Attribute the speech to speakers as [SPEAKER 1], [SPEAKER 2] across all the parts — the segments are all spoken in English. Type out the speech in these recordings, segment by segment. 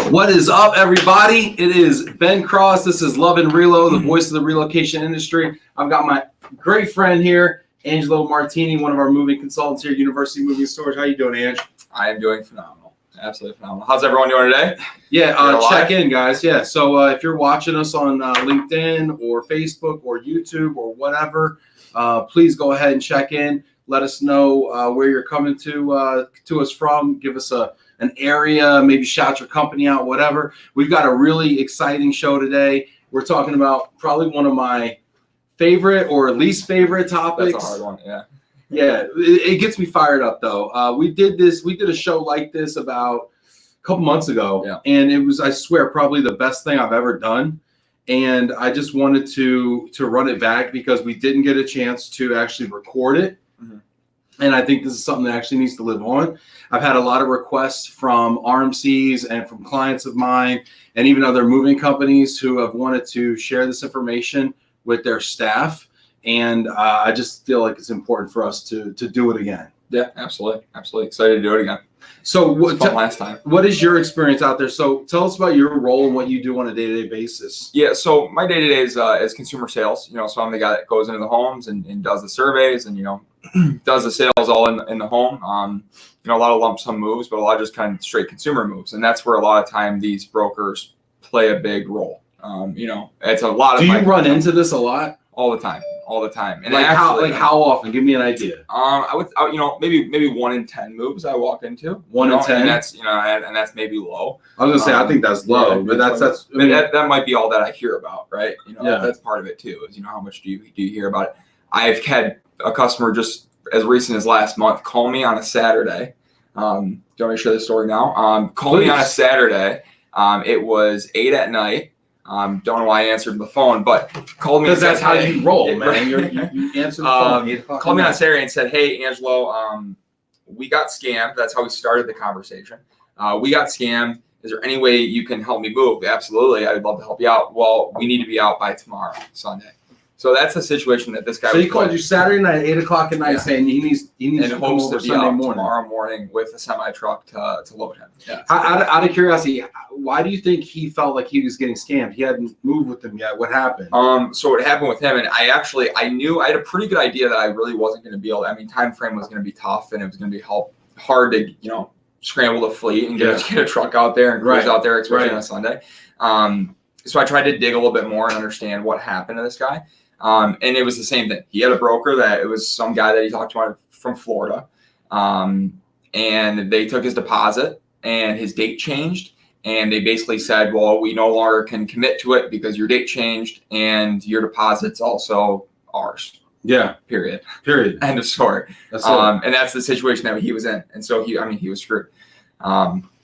[SPEAKER 1] What is up, everybody? It is Ben Cross. This is Love and Relo, the voice of the relocation industry. I've got my great friend here, Angelo Martini, one of our moving consultants here at University Moving Storage. How you doing, Ange?
[SPEAKER 2] I am doing phenomenal. Absolutely phenomenal. How's everyone doing today?
[SPEAKER 1] Yeah, check in, guys. Yeah, so if you're watching us on LinkedIn or Facebook or YouTube or whatever, please go ahead and check in. Let us know where you're coming to us from. Give us an area, maybe shout your company out, whatever. We've got a really exciting show today. We're talking about probably one of my favorite or least favorite topics.
[SPEAKER 2] That's a hard one, yeah.
[SPEAKER 1] Yeah, it gets me fired up though. We did a show like this about a couple months ago,
[SPEAKER 2] yeah.
[SPEAKER 1] And it was, I swear, probably the best thing I've ever done. And I just wanted to run it back because we didn't get a chance to actually record it.
[SPEAKER 2] Mm-hmm.
[SPEAKER 1] And I think this is something that actually needs to live on. I've had a lot of requests from RMCs and from clients of mine and even other moving companies who have wanted to share this information with their staff. And I just feel like it's important for us to do it again.
[SPEAKER 2] Yeah, absolutely. Absolutely. Excited to do it again.
[SPEAKER 1] So
[SPEAKER 2] last time.
[SPEAKER 1] What is your experience out there? So tell us about your role and what you do on a day-to-day basis.
[SPEAKER 2] Yeah, so my day-to-day is consumer sales. So I'm the guy that goes into the homes and does the surveys and, does the sales all in the home. A lot of lump sum moves, but a lot of just kind of straight consumer moves. And that's where a lot of time these brokers play a big role. It's a lot of.
[SPEAKER 1] Do you run into this a lot?
[SPEAKER 2] All the time. And
[SPEAKER 1] like how often? Give me an idea.
[SPEAKER 2] I would maybe 1 in 10 moves I walk into.
[SPEAKER 1] 1 in 10.
[SPEAKER 2] And that's and that's maybe low.
[SPEAKER 1] I was gonna say I think that's low, but
[SPEAKER 2] that might be all that I hear about, right?
[SPEAKER 1] Yeah.
[SPEAKER 2] That's part of it too. Is how much do you hear about it? I've had a customer just as recent as last month call me on a Saturday. Do you want me to share the story now? Call me on a Saturday. It was 8 at night. Don't know why I answered the phone, but called me
[SPEAKER 1] because that's how you roll, man. You answer the phone.
[SPEAKER 2] Called me on Saturday and said, "Hey, Angelo, we got scammed." That's how we started the conversation. We got scammed. Is there any way you can help me move? Absolutely, I'd love to help you out. Well, we need to be out by tomorrow, Sunday. So that's the situation that this guy.
[SPEAKER 1] So he called you Saturday night, 8 o'clock at night, saying he needs to come over Sunday morning,
[SPEAKER 2] tomorrow morning with a semi truck to load him. Yeah.
[SPEAKER 1] Out of curiosity, why do you think he felt like he was getting scammed? He hadn't moved with them yet. What happened?
[SPEAKER 2] So what happened with him, and I knew I had a pretty good idea that I really wasn't going to be able. Time frame was going to be tough, and it was going to be hard to scramble the fleet and get a truck out there and cruise out there, especially on a Sunday. So I tried to dig a little bit more and understand what happened to this guy. And it was the same thing. He had a broker that it was some guy that he talked to from Florida. And they took his deposit and his date changed. And they basically said, well, we no longer can commit to it because your date changed and your deposit's also ours.
[SPEAKER 1] Yeah.
[SPEAKER 2] Period.
[SPEAKER 1] End
[SPEAKER 2] of story. And that's the situation that he was in. And so he was screwed.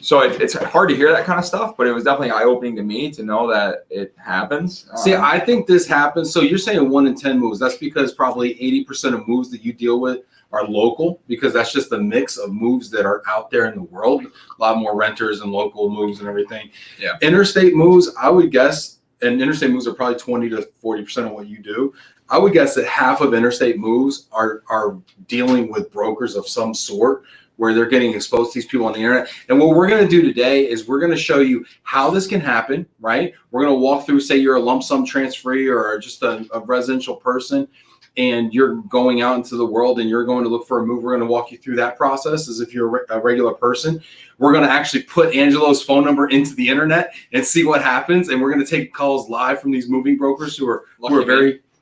[SPEAKER 2] So it's hard to hear that kind of stuff, but it was definitely eye-opening to me to know that it happens.
[SPEAKER 1] See, I think this happens. So you're saying 1 in 10 moves. That's because probably 80% of moves that you deal with are local, because that's just the mix of moves that are out there in the world. A lot more renters and local moves and everything.
[SPEAKER 2] Yeah.
[SPEAKER 1] Interstate moves, I would guess, and interstate moves are probably 20 to 40% of what you do. I would guess that half of interstate moves are dealing with brokers of some sort, where they're getting exposed to these people on the internet. And what we're going to do today is we're going to show you how this can happen, right? We're going to walk through, say you're a lump sum transferee or just a residential person, and you're going out into the world and you're going to look for a move. We're going to walk you through that process as if you're a regular person. We're going to actually put Angelo's phone number into the internet and see what happens. And we're going to take calls live from these moving brokers who are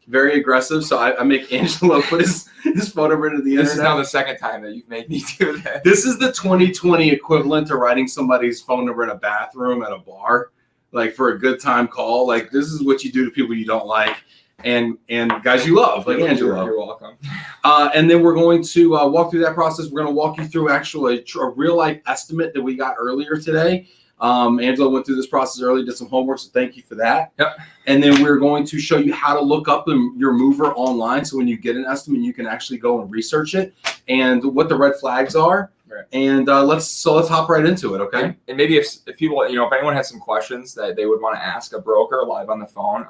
[SPEAKER 1] very aggressive. So I make Angelo put his phone number into the internet.
[SPEAKER 2] This is now the second time that you've made me do that.
[SPEAKER 1] This is the 2020 equivalent to writing somebody's phone number in a bathroom at a bar, like for a good time call. Like this is what you do to people you don't like and guys you love, like Angelo.
[SPEAKER 2] You're welcome.
[SPEAKER 1] And then we're going to walk through that process. We're going to walk you through actually a real life estimate that we got earlier today. Angelo went through this process early, did some homework, so thank you for that.
[SPEAKER 2] Yep.
[SPEAKER 1] And then we're going to show you how to look up your mover online, so when you get an estimate, you can actually go and research it and what the red flags are.
[SPEAKER 2] Right.
[SPEAKER 1] And let's hop right into it, okay?
[SPEAKER 2] And maybe if people, if anyone has some questions that they would want to ask a broker live on the phone,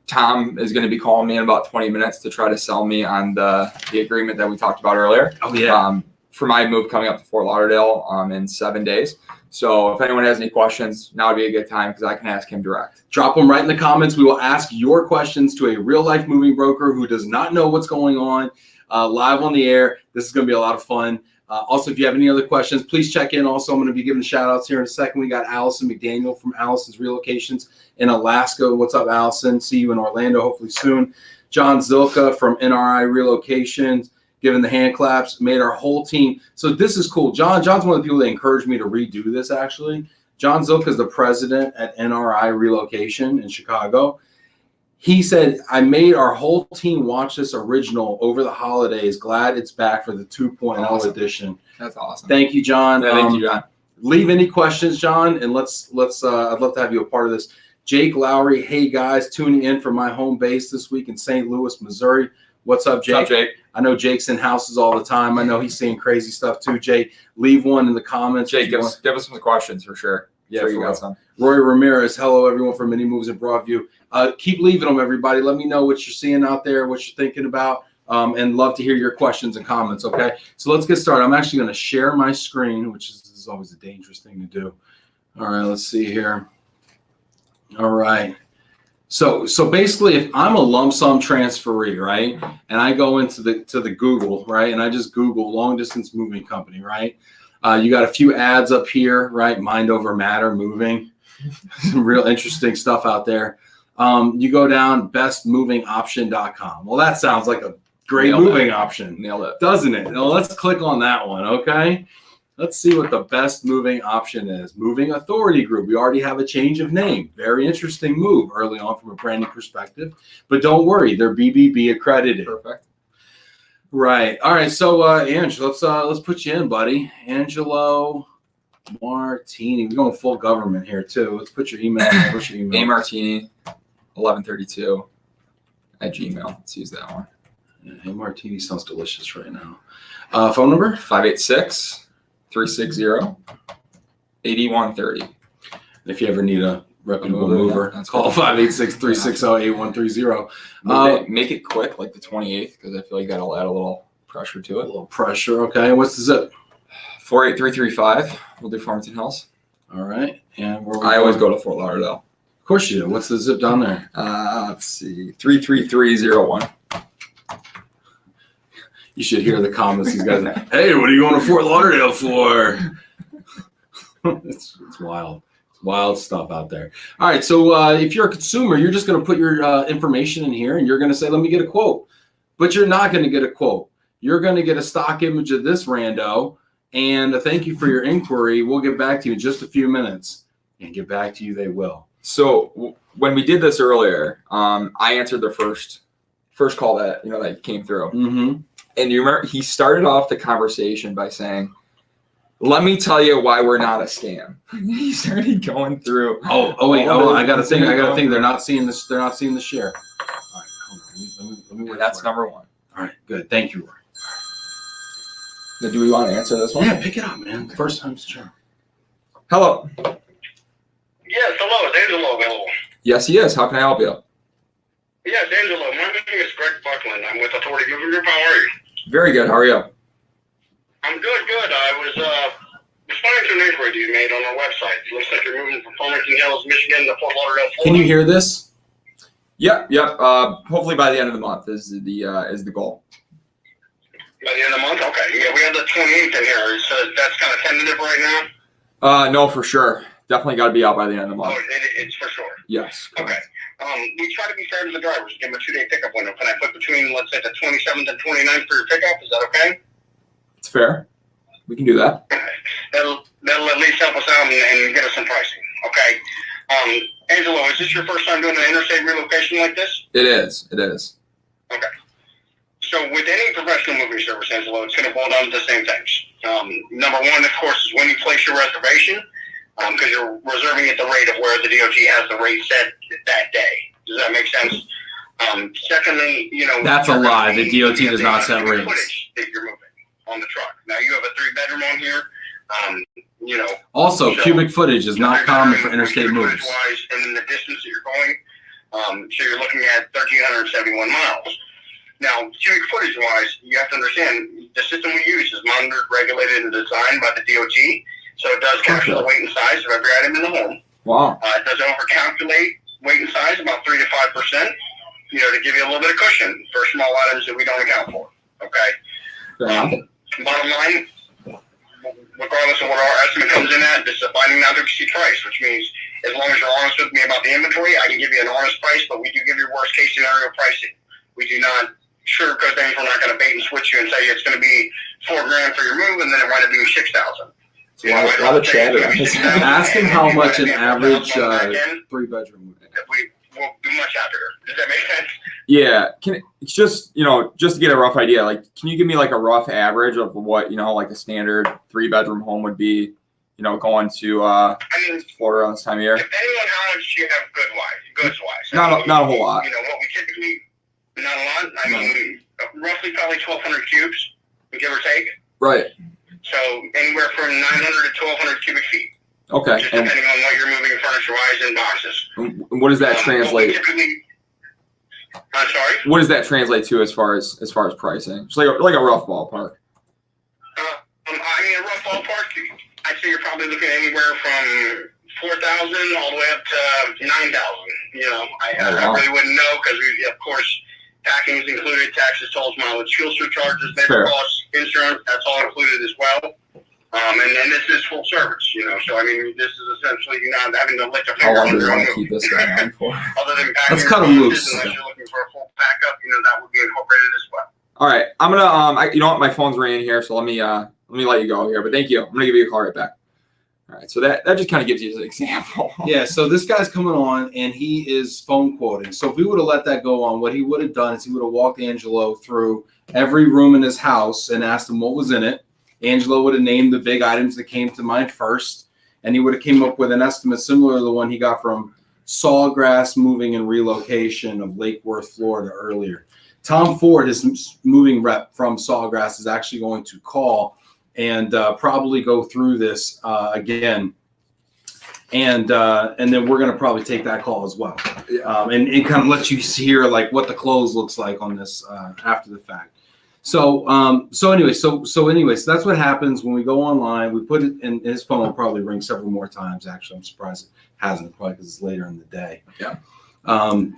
[SPEAKER 2] Tom is going to be calling me in about 20 minutes to try to sell me on the agreement that we talked about earlier.
[SPEAKER 1] Oh yeah.
[SPEAKER 2] For my move coming up to Fort Lauderdale in 7 days. So if anyone has any questions, now would be a good time because I can ask him direct.
[SPEAKER 1] Drop them right in the comments. We will ask your questions to a real life moving broker who does not know what's going on live on the air. This is going to be a lot of fun. Also, if you have any other questions, please check in. Also, I'm going to be giving shout outs here in a second. We got Allison McDaniel from Allison's Relocations in Alaska. What's up, Allison? See you in Orlando hopefully soon. John Zilka from NRI Relocations, giving the hand claps, made our whole team. So this is cool. John's one of the people that encouraged me to redo this, actually. John Zilka is the president at NRI Relocation in Chicago. He said, I made our whole team watch this original over the holidays. Glad it's back for the 2.0 edition.
[SPEAKER 2] That's awesome.
[SPEAKER 1] Thank you, John.
[SPEAKER 2] Yeah, thank you, John.
[SPEAKER 1] Leave any questions, John, and let's I'd love to have you a part of this. Jake Lowry, hey guys, tuning in from my home base this week in St. Louis, Missouri. What's up, Jake?
[SPEAKER 2] What's up, Jake?
[SPEAKER 1] I know Jake's in houses all the time. I know he's seeing crazy stuff too. Jake, leave one in the comments.
[SPEAKER 2] Jake, give us some questions for sure.
[SPEAKER 1] Yeah,
[SPEAKER 2] sure you got some.
[SPEAKER 1] Roy Ramirez, hello everyone from Mini Moves in Broadview. Keep leaving them, everybody. Let me know what you're seeing out there, what you're thinking about, and love to hear your questions and comments, okay? So let's get started. I'm actually going to share my screen, which is always a dangerous thing to do. All right, let's see here. All right. So basically, if I'm a lump sum transferee, right, and I go into the Google, right, and I just Google long distance moving company, right, you got a few ads up here, right, mind over matter moving, some real interesting stuff out there. You go down bestmovingoption.com. Well, that sounds like a great moving option.
[SPEAKER 2] Nailed it.
[SPEAKER 1] Doesn't it? Well, let's click on that one, okay? Let's see what the best moving option is. Moving Authority Group. We already have a change of name. Very interesting move early on from a branding perspective. But don't worry, they're BBB accredited.
[SPEAKER 2] Perfect.
[SPEAKER 1] Right. All right. So, Ange, let's put you in, buddy. Angelo Martini. We're going full government here too. Let's put your email. What's your email?
[SPEAKER 2] A Martini, 1132 at Gmail. Let's use that one.
[SPEAKER 1] Yeah, hey, Martini sounds delicious right now. Phone number?
[SPEAKER 2] 586-360-8130.
[SPEAKER 1] If you ever need a reputable mover, call 586-360-8130.
[SPEAKER 2] Make it quick, like the 28th, because I feel like that'll add a little pressure to it.
[SPEAKER 1] A little pressure. Okay. What's the zip?
[SPEAKER 2] 48335. We'll do Farmington Hills.
[SPEAKER 1] All right. And
[SPEAKER 2] I always go to Fort Lauderdale.
[SPEAKER 1] Of course you do. What's the zip down there?
[SPEAKER 2] Let's see. 33301.
[SPEAKER 1] You should hear the comments. These guys, hey, what are you going to Fort Lauderdale for? It's wild. It's wild stuff out there. All right. So if you're a consumer, you're just going to put your information in here and you're going to say, let me get a quote. But you're not going to get a quote. You're going to get a stock image of this rando. And thank you for your inquiry. We'll get back to you in just a few minutes. And get back to you, they will.
[SPEAKER 2] So when we did this earlier, I answered the first call that that came through.
[SPEAKER 1] Mm-hmm.
[SPEAKER 2] And you remember he started off the conversation by saying, "Let me tell you why we're not a scam." He started going through.
[SPEAKER 1] Oh wait, I got to think. They're not seeing this. They're not seeing the share. All right, hold on. Let me
[SPEAKER 2] That's number one.
[SPEAKER 1] All right, good. Thank you.
[SPEAKER 2] Now, do we want to answer this one?
[SPEAKER 1] Yeah, pick it up, man. First time's the charm.
[SPEAKER 2] Hello.
[SPEAKER 3] Yes, hello. Is Angelo available?
[SPEAKER 2] Yes, he is. How can I help you?
[SPEAKER 3] Yes, Angelo. My name is Greg Buckland. I'm with Authority Moving Group. How are you?
[SPEAKER 2] Very good. How are you?
[SPEAKER 3] I'm good. I was responding to an inquiry you made on our website. It looks like you're moving from Farmington Hills, Michigan to Fort Lauderdale, Florida.
[SPEAKER 1] Can you hear this?
[SPEAKER 2] Yep. Hopefully by the end of the month is the goal.
[SPEAKER 3] By the end of the month? Okay. Yeah, we have the 28th in here. So that's kind of tentative right now?
[SPEAKER 2] No, for sure. Definitely got to be out by the end of the month.
[SPEAKER 3] Oh, it's for sure.
[SPEAKER 2] Yes.
[SPEAKER 3] Okay. We try to be fair to the drivers. Give them a 2-day pickup window. Can I put between, let's say, the 27th and 29th for your pickup? Is that okay?
[SPEAKER 2] It's fair. We can do that.
[SPEAKER 3] Okay. That'll at least help us out and get us some pricing. Okay. Angelo, is this your first time doing an interstate relocation like this?
[SPEAKER 2] It is.
[SPEAKER 3] Okay. So with any professional moving service, Angelo, it's going to boil down to the same things. Number one, of course, is when you place your reservation, because you're reserving at the rate of where the DOT has the rate set that day. Does that make sense? Secondly,
[SPEAKER 1] That's a lie. The DOT does not set rates.
[SPEAKER 3] Footage that you're moving on the truck. Now you have a 3-bedroom on here.
[SPEAKER 1] Also, cubic footage is not common for interstate moves.
[SPEAKER 3] Wise, and then the distance that you're going, so you're looking at 1,371 miles. Now, cubic footage-wise, you have to understand the system we use is monitored, regulated, and designed by the DOT. So it does capture the weight and size of every item in the home.
[SPEAKER 2] Wow.
[SPEAKER 3] It does overcalculate weight and size about 3 to 5%, to give you a little bit of cushion for small items that we don't account for. Okay. Bottom line, regardless of what our estimate comes in at, this is a binding not to exceed price, which means as long as you're honest with me about the inventory, I can give you an honest price, but we do give you worst case scenario pricing. We do not sugarcoat things. We're not going to bait and switch you and say it's going to be $4,000 for your move, and then it might be $6,000.
[SPEAKER 2] A lot of chatter.
[SPEAKER 1] Ask him how much an average 3-bedroom would be.
[SPEAKER 3] We'll be much happier. Does that make sense?
[SPEAKER 2] Yeah. It's just, just to get a rough idea, like, can you give me like a rough average of what, like a standard 3-bedroom home would be, going to Florida on this time of year?
[SPEAKER 3] Depending on how much you have goods-wise.
[SPEAKER 2] Not a whole lot.
[SPEAKER 3] What we typically, not a lot. Roughly probably 1,200 cubes, give or take.
[SPEAKER 2] Right.
[SPEAKER 3] So anywhere from 900 to 1,200 cubic feet.
[SPEAKER 2] Okay.
[SPEAKER 3] Just depending on what you're moving furniture-wise in boxes.
[SPEAKER 2] What does that translate?
[SPEAKER 3] I'm sorry?
[SPEAKER 2] What does that translate to as far as pricing? Just like a rough ballpark.
[SPEAKER 3] A rough ballpark, I'd say you're probably looking anywhere from 4,000 all the way up to 9,000. I really wouldn't know because of course, packing is included, taxes, tolls, mileage, fuel surcharges, labor costs, insurance, that's all included as well. And then this is full service, So this is essentially you not having to lift a finger on your own.
[SPEAKER 2] Keep this guy on for?
[SPEAKER 3] Other than packing,
[SPEAKER 1] let's cut him loose.
[SPEAKER 3] Unless you're looking for a full pack up, that would be incorporated as well.
[SPEAKER 2] All right, I'm gonna. You know what? My phone's ringing here, so let me let you go here. But thank you. I'm gonna give you a call right back. All right, so that just kind of gives you an example.
[SPEAKER 1] Yeah, so this guy's coming on and he is phone quoting. So if we would have let that go on, what he would have done is he would have walked Angelo through every room in his house and asked him what was in it. Angelo would have named the big items that came to mind first, and he would have came up with an estimate similar to the one he got from Sawgrass Moving and Relocation of Lake Worth, Florida earlier. Tom Ford, his moving rep from Sawgrass, is actually going to call and probably go through this again. And then we're going to probably take that call as well. And kind of let you hear like what the close looks like on this after the fact. So anyways, that's what happens when we go online. We put it in his phone will probably ring several more times. Actually, I'm surprised it hasn't, probably because it's later in the day.
[SPEAKER 2] Yeah.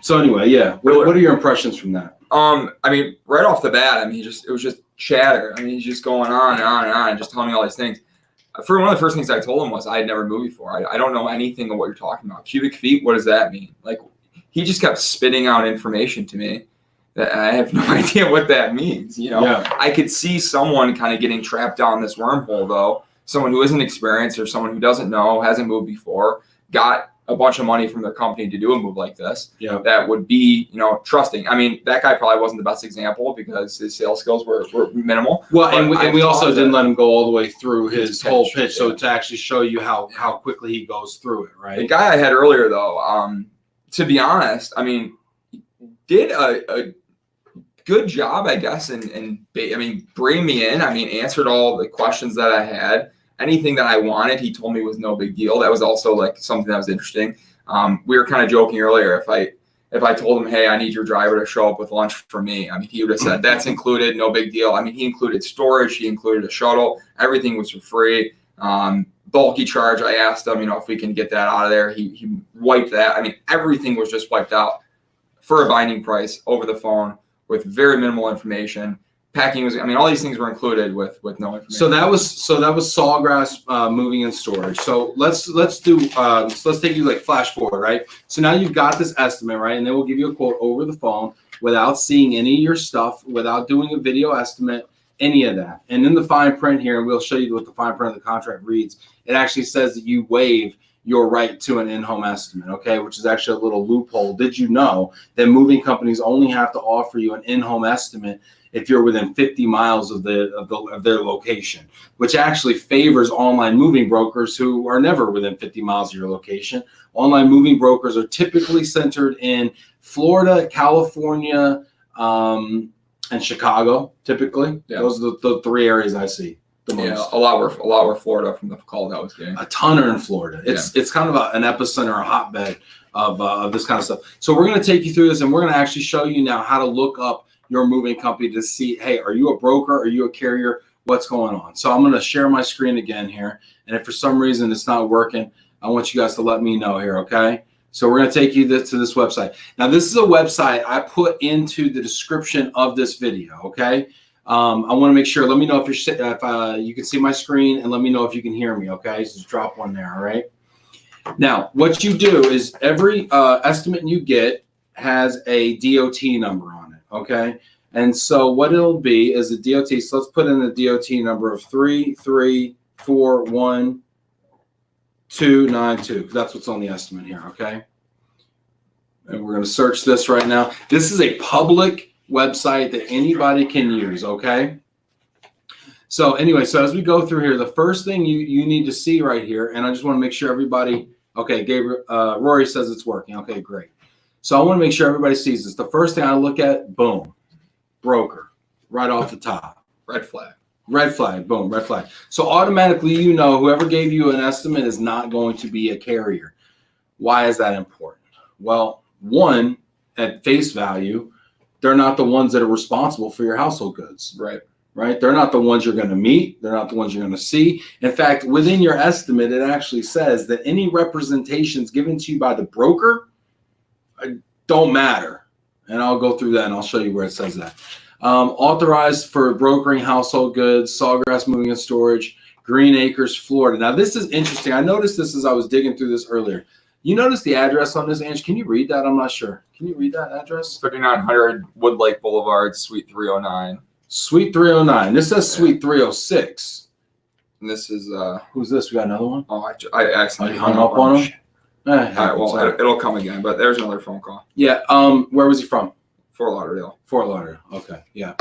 [SPEAKER 1] So anyway, yeah. What are your impressions from that?
[SPEAKER 2] Right off the bat, it was just chatter. He's just going on and on and on, just telling me all these things. For one of the first things I told him was I had never moved before. I don't know anything of what you're talking about. Cubic feet, what does that mean? Like, he just kept spitting out information to me that I have no idea what that means.
[SPEAKER 1] Yeah.
[SPEAKER 2] I could see someone kind of getting trapped down this wormhole, though. Someone who isn't experienced or someone who doesn't know, hasn't moved before, got a bunch of money from their company to do a move like this.
[SPEAKER 1] Yeah.
[SPEAKER 2] That would be, trusting. That guy probably wasn't the best example because his sales skills were minimal.
[SPEAKER 1] Well, and we also didn't let him go all the way through his whole pitch,
[SPEAKER 2] yeah.
[SPEAKER 1] so to actually show you how quickly he goes through it, right?
[SPEAKER 2] The guy I had earlier, though, to be honest, did a good job, I guess, and bring me in. Answered all the questions that I had. Anything that I wanted, he told me was no big deal. That was also like something that was interesting. We were kind of joking earlier. If I told him, hey, I need your driver to show up with lunch for me, he would have said that's included, no big deal. He included storage, he included a shuttle, everything was for free. Bulky charge, I asked him, if we can get that out of there. He wiped that. Everything was just wiped out for a binding price over the phone with very minimal information. Packing was, all these things were included with no information. So that was Sawgrass Moving and Storage. So let's take you like flash forward, right? So now you've got this estimate, right? And they will give you a quote over the phone without seeing any of your stuff, without doing a video estimate, any of that. And in the fine print here, and we'll show you what the fine print of the contract reads, it actually says that you waive your right to an in-home estimate, okay, which is actually a little loophole. Did you know that moving companies only have to offer you an in-home estimate if you're within 50 miles of their location, which actually favors online moving brokers who are never within 50 miles of your location. Online moving brokers are typically centered in Florida, California, and Chicago, typically. Yeah. Those are the three areas I see the most. Yeah, a lot were Florida from the call that was getting.
[SPEAKER 1] A ton are in Florida. It's kind of an epicenter, a hotbed of this kind of stuff. So we're going to take you through this, and we're going to actually show you now how to look up your moving company to see, hey, are you a broker? Are you a carrier? what's going on. So I'm going to share my screen again here. And if for some reason it's not working, I want you guys to let me know here, okay? So we're going to take you to this website. Now, this is a website I put into the description of this video, okay? I want to make sure. Let me know if you can see my screen, and let me know if you can hear me, okay? So just drop one there, all right? Now, what you do is every estimate you get has a DOT number on it, okay? And so what it'll be is a DOT. So let's put in the DOT number of 3341292, because that's what's on the estimate here, okay? And we're going to search this right now. This is a public website that anybody can use, okay? So anyway, so as we go through here, the first thing you need to see right here, and I just want to make sure everybody, okay, Gabriel, Rory says it's working. Okay, great. So I want to make sure everybody sees this. The first thing I look at, boom, broker, right off the top.
[SPEAKER 2] Red flag.
[SPEAKER 1] Red flag, boom, red flag. So automatically, you know, whoever gave you an estimate is not going to be a carrier. Why is that important? Well, one, at face value, they're not the ones that are responsible for your household goods.
[SPEAKER 2] Right.
[SPEAKER 1] Right? They're not the ones you're going to meet. They're not the ones you're going to see. In fact, within your estimate, it actually says that any representations given to you by the broker don't matter. And I'll go through that and I'll show you where it says that. Authorized for brokering household goods, Sawgrass Moving and Storage, Green Acres, Florida. Now, this is interesting. I noticed this as I was digging through this earlier. You notice the address on this, Ange? Can you read that? I'm not sure. Can you read that address?
[SPEAKER 2] 3900 Woodlake Boulevard, Suite 309.
[SPEAKER 1] Suite 309. This says Suite 306.
[SPEAKER 2] And this is
[SPEAKER 1] Who's this? We got another one?
[SPEAKER 2] oh, I accidentally
[SPEAKER 1] hung up on him.
[SPEAKER 2] All right, well, it'll come again, but there's another phone call.
[SPEAKER 1] Yeah. Where was he from?
[SPEAKER 2] Fort Lauderdale.
[SPEAKER 1] Fort Lauderdale. Okay. Yeah.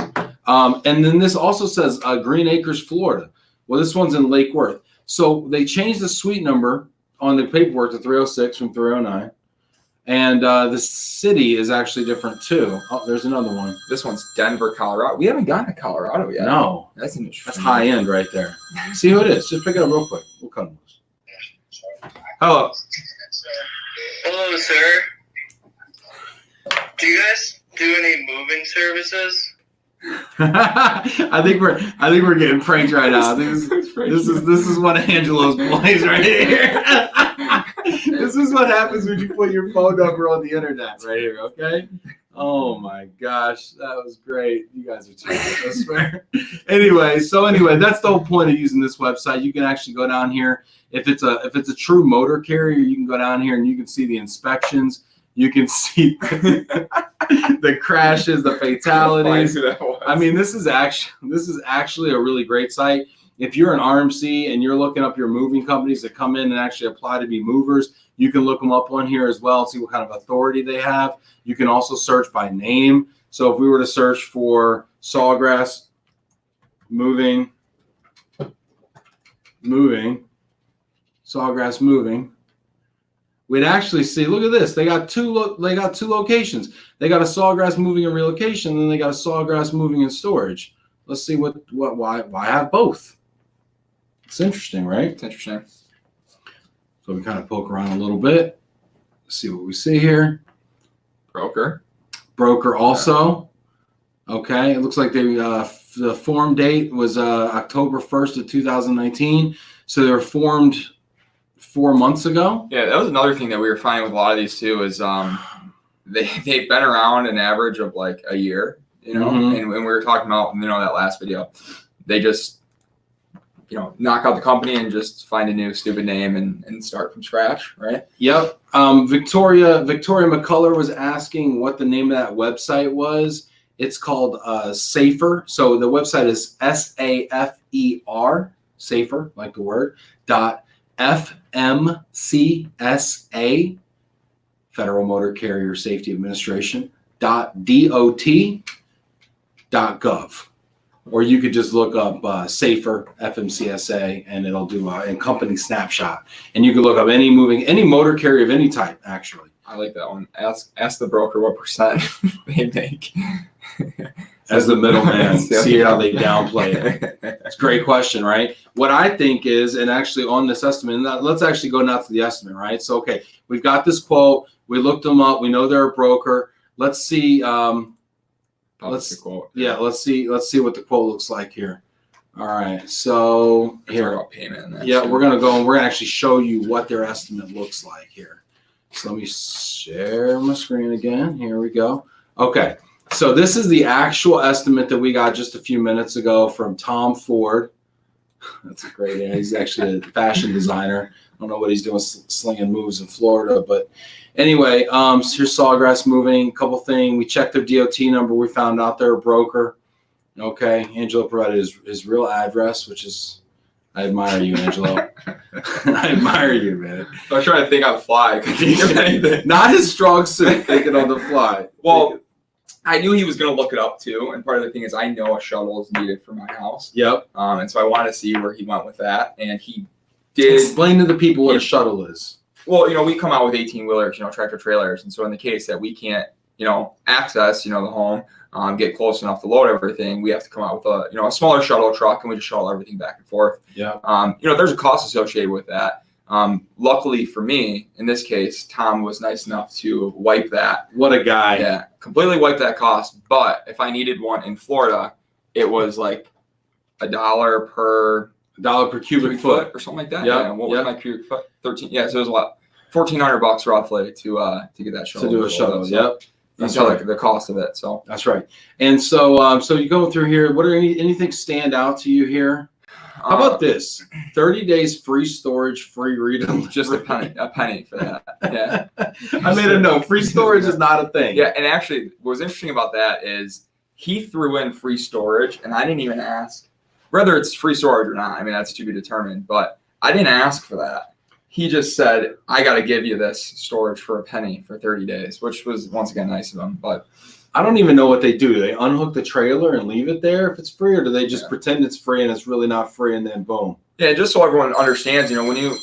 [SPEAKER 1] And then this also says Green Acres, Florida. Well, this one's in Lake Worth. So they changed the suite number on the paperwork to 306 from 309. And the city is actually different too. Oh, there's another one.
[SPEAKER 2] This one's Denver, Colorado. We haven't gotten to Colorado yet.
[SPEAKER 1] No.
[SPEAKER 2] That's interesting.
[SPEAKER 1] That's high end right there. See who it is. Just pick it up real quick. We'll cut them loose.
[SPEAKER 2] Hello.
[SPEAKER 3] Hello, sir. Do you guys do any moving services?
[SPEAKER 1] I think we're getting pranked right now. I think this is one of Angelo's boys right here. This is what happens when you put your phone number on the internet right here, okay? Oh my gosh, that was great. You guys are terrible, I swear. Anyway, that's the whole point of using this website. You can actually go down here. If it's a true motor carrier, you can go down here and you can see the inspections. You can see the crashes, the fatalities. I mean, this is actually a really great site. If you're an RMC and you're looking up your moving companies that come in and actually apply to be movers, you can look them up on here as well and see what kind of authority they have. You can also search by name. So if we were to search for Sawgrass Moving, Sawgrass Moving, we'd actually see, look at this. They got two locations. They got a Sawgrass Moving and Relocation, and then they got a Sawgrass Moving and Storage. Let's see why have both. It's interesting, right?
[SPEAKER 2] It's interesting.
[SPEAKER 1] So we kind of poke around a little bit, see what we see here.
[SPEAKER 2] Broker
[SPEAKER 1] Also. Okay, it looks like the form date was October 1st of 2019. So they were formed 4 months ago.
[SPEAKER 2] Yeah, that was another thing that we were finding with a lot of these too is they've been around an average of like a year, you know, and when we were talking about, you know, that last video, they just, you know, knock out the company and just find a new stupid name and start from scratch, right?
[SPEAKER 1] Yep. Victoria McCullough was asking what the name of that website was. It's called Safer. So the website is SAFER, Safer, like the word, .FMCSA, Federal Motor Carrier Safety Administration, .DOT.gov. Or you could just look up Safer FMCSA and it'll do a company snapshot. And you can look up any motor carrier of any type, actually.
[SPEAKER 2] I like that one. Ask the broker what percent they make.
[SPEAKER 1] As the middleman, see how they downplay it. It's a great question, right? What I think is, and actually on this estimate, let's actually go now to the estimate, right? So, okay, we've got this quote. We looked them up. We know they're a broker. Let's see. Let's see what the quote looks like here. All right, so here.
[SPEAKER 2] About payment. And that
[SPEAKER 1] Yeah,
[SPEAKER 2] too.
[SPEAKER 1] we're gonna go and we're gonna actually show you what their estimate looks like here. So let me share my screen again. Here we go. Okay, so this is the actual estimate that we got just a few minutes ago from Tom Ford. That's a great name. He's actually a fashion designer. I don't know what he's doing slinging moves in Florida, but anyway, so here's Sawgrass Moving. A couple things. We checked their DOT number. We found out they're a broker. Okay, Angelo provided his real address, which is, I admire you, Angelo. I admire you, man.
[SPEAKER 2] I was trying to think on the fly.
[SPEAKER 1] Not his strong suit, thinking on the fly.
[SPEAKER 2] Well, I knew he was going to look it up too, and part of the thing is I know a shuttle is needed for my house.
[SPEAKER 1] Yep.
[SPEAKER 2] And so I wanted to see where he went with that, and he did.
[SPEAKER 1] Explain to the people what a shuttle is.
[SPEAKER 2] Well, we come out with 18-wheelers, tractor trailers, and so in the case that we can't, access, the home, get close enough to load everything, we have to come out with a smaller shuttle truck, and we just shuttle everything back and forth.
[SPEAKER 1] Yeah.
[SPEAKER 2] There's a cost associated with that. Luckily for me, in this case, Tom was nice enough to wipe that.
[SPEAKER 1] What a guy.
[SPEAKER 2] Yeah, completely wipe that cost. But if I needed one in Florida, it was like $1 per
[SPEAKER 1] cubic foot
[SPEAKER 2] or something like that.
[SPEAKER 1] Yep,
[SPEAKER 2] Yeah. What was my cubic foot? 13. Yeah, so it was what, $1,400 roughly to get that shuttle.
[SPEAKER 1] to do a shuttle.
[SPEAKER 2] So
[SPEAKER 1] Yep.
[SPEAKER 2] That's right. The cost of it. So
[SPEAKER 1] that's right. And so so you go through here. What are anything stand out to you here? How about this? 30 days free storage, free read.
[SPEAKER 2] Just a penny for that. Yeah.
[SPEAKER 1] I made a note. Free storage is not a thing.
[SPEAKER 2] Yeah, and actually, what was interesting about that is he threw in free storage, and I didn't even ask whether it's free storage or not. I mean, that's to be determined, but I didn't ask for that. He just said, I got to give you this storage for a penny for 30 days, which was, once again, nice of him. But
[SPEAKER 1] I don't even know what they do. Do they unhook the trailer and leave it there if it's free, or do they just pretend it's free and it's really not free and then boom?
[SPEAKER 2] Yeah, just so everyone understands, when you...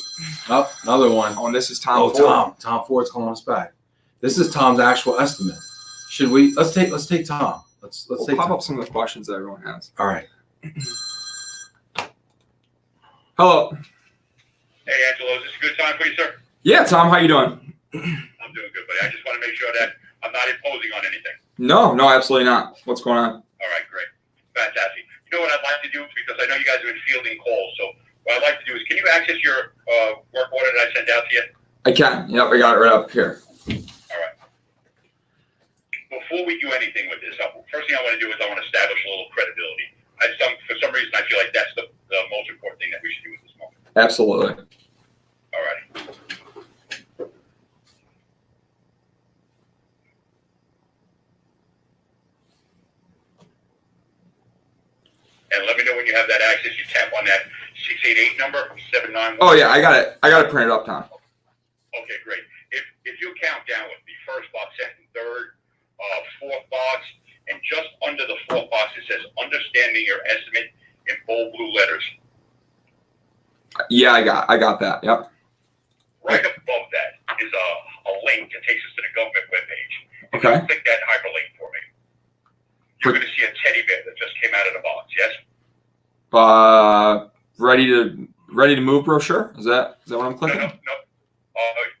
[SPEAKER 1] Oh, another one.
[SPEAKER 2] Oh, and this is Tom Ford.
[SPEAKER 1] Tom Ford's calling us back. This is Tom's actual estimate. Should we? Let's take Tom. Let's take
[SPEAKER 2] pop
[SPEAKER 1] Tom.
[SPEAKER 2] up some of the questions that everyone has.
[SPEAKER 1] All right.
[SPEAKER 2] Hello.
[SPEAKER 3] Hey, Angelo, is this a good time for you, sir?
[SPEAKER 2] Yeah, Tom, how you doing?
[SPEAKER 3] I'm doing good, buddy. I just want to make sure that I'm not imposing on anything.
[SPEAKER 2] No, absolutely not. What's going on?
[SPEAKER 3] All right, great. Fantastic. You know what I'd like to do, because I know you guys have been fielding calls, so what I'd like to do is, can you access your work order that I sent out to you?
[SPEAKER 2] I can. Yep, I got it right up here.
[SPEAKER 3] All right. Before we do anything with this, first thing I want to do is I want to establish a little credibility. For some reason, I feel like that's the most important thing that we should do at this moment.
[SPEAKER 2] Absolutely.
[SPEAKER 3] All right. And let me know when you have that access. You tap on that 688 number, 791.
[SPEAKER 2] Oh, yeah, I got it. I got it printed up, Tom.
[SPEAKER 3] Okay, great. If you count down with the first box, second, third, fourth box, and just under the fourth box, it says understanding your estimate in bold blue letters.
[SPEAKER 2] Yeah, I got that. Yep.
[SPEAKER 3] Right above that is a link that takes us to the government webpage.
[SPEAKER 2] Okay.
[SPEAKER 3] Click that hyperlink for me. You're going to see a teddy bear that just came out of the box. Yes.
[SPEAKER 2] Ready to move brochure? Is that what I'm clicking?
[SPEAKER 3] No.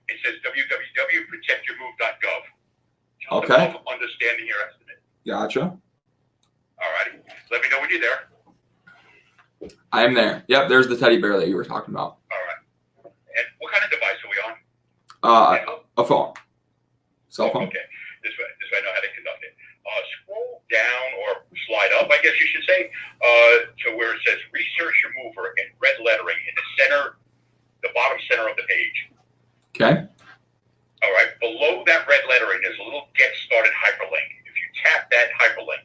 [SPEAKER 3] It says www.protectyourmove.gov.
[SPEAKER 2] Okay.
[SPEAKER 3] Understanding your estimate.
[SPEAKER 2] Gotcha.
[SPEAKER 3] All righty. Let me know when you're there.
[SPEAKER 2] I am there. Yep. There's the teddy bear that you were talking about.
[SPEAKER 3] All right. And what kind of device are we on?
[SPEAKER 2] A phone. Cell phone.
[SPEAKER 3] Okay. This way I know how to conduct it. Scroll down or slide up, I guess you should say, to where it says research your mover in red lettering in the bottom center of the page.
[SPEAKER 2] Okay.
[SPEAKER 3] All right. Below that red lettering, there's a little get started hyperlink. If you tap that hyperlink.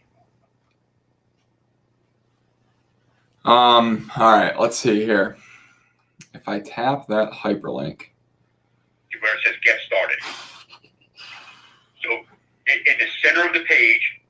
[SPEAKER 2] All right. Let's see here. If I tap that hyperlink.
[SPEAKER 3] Where it says get started. So in the center of the page,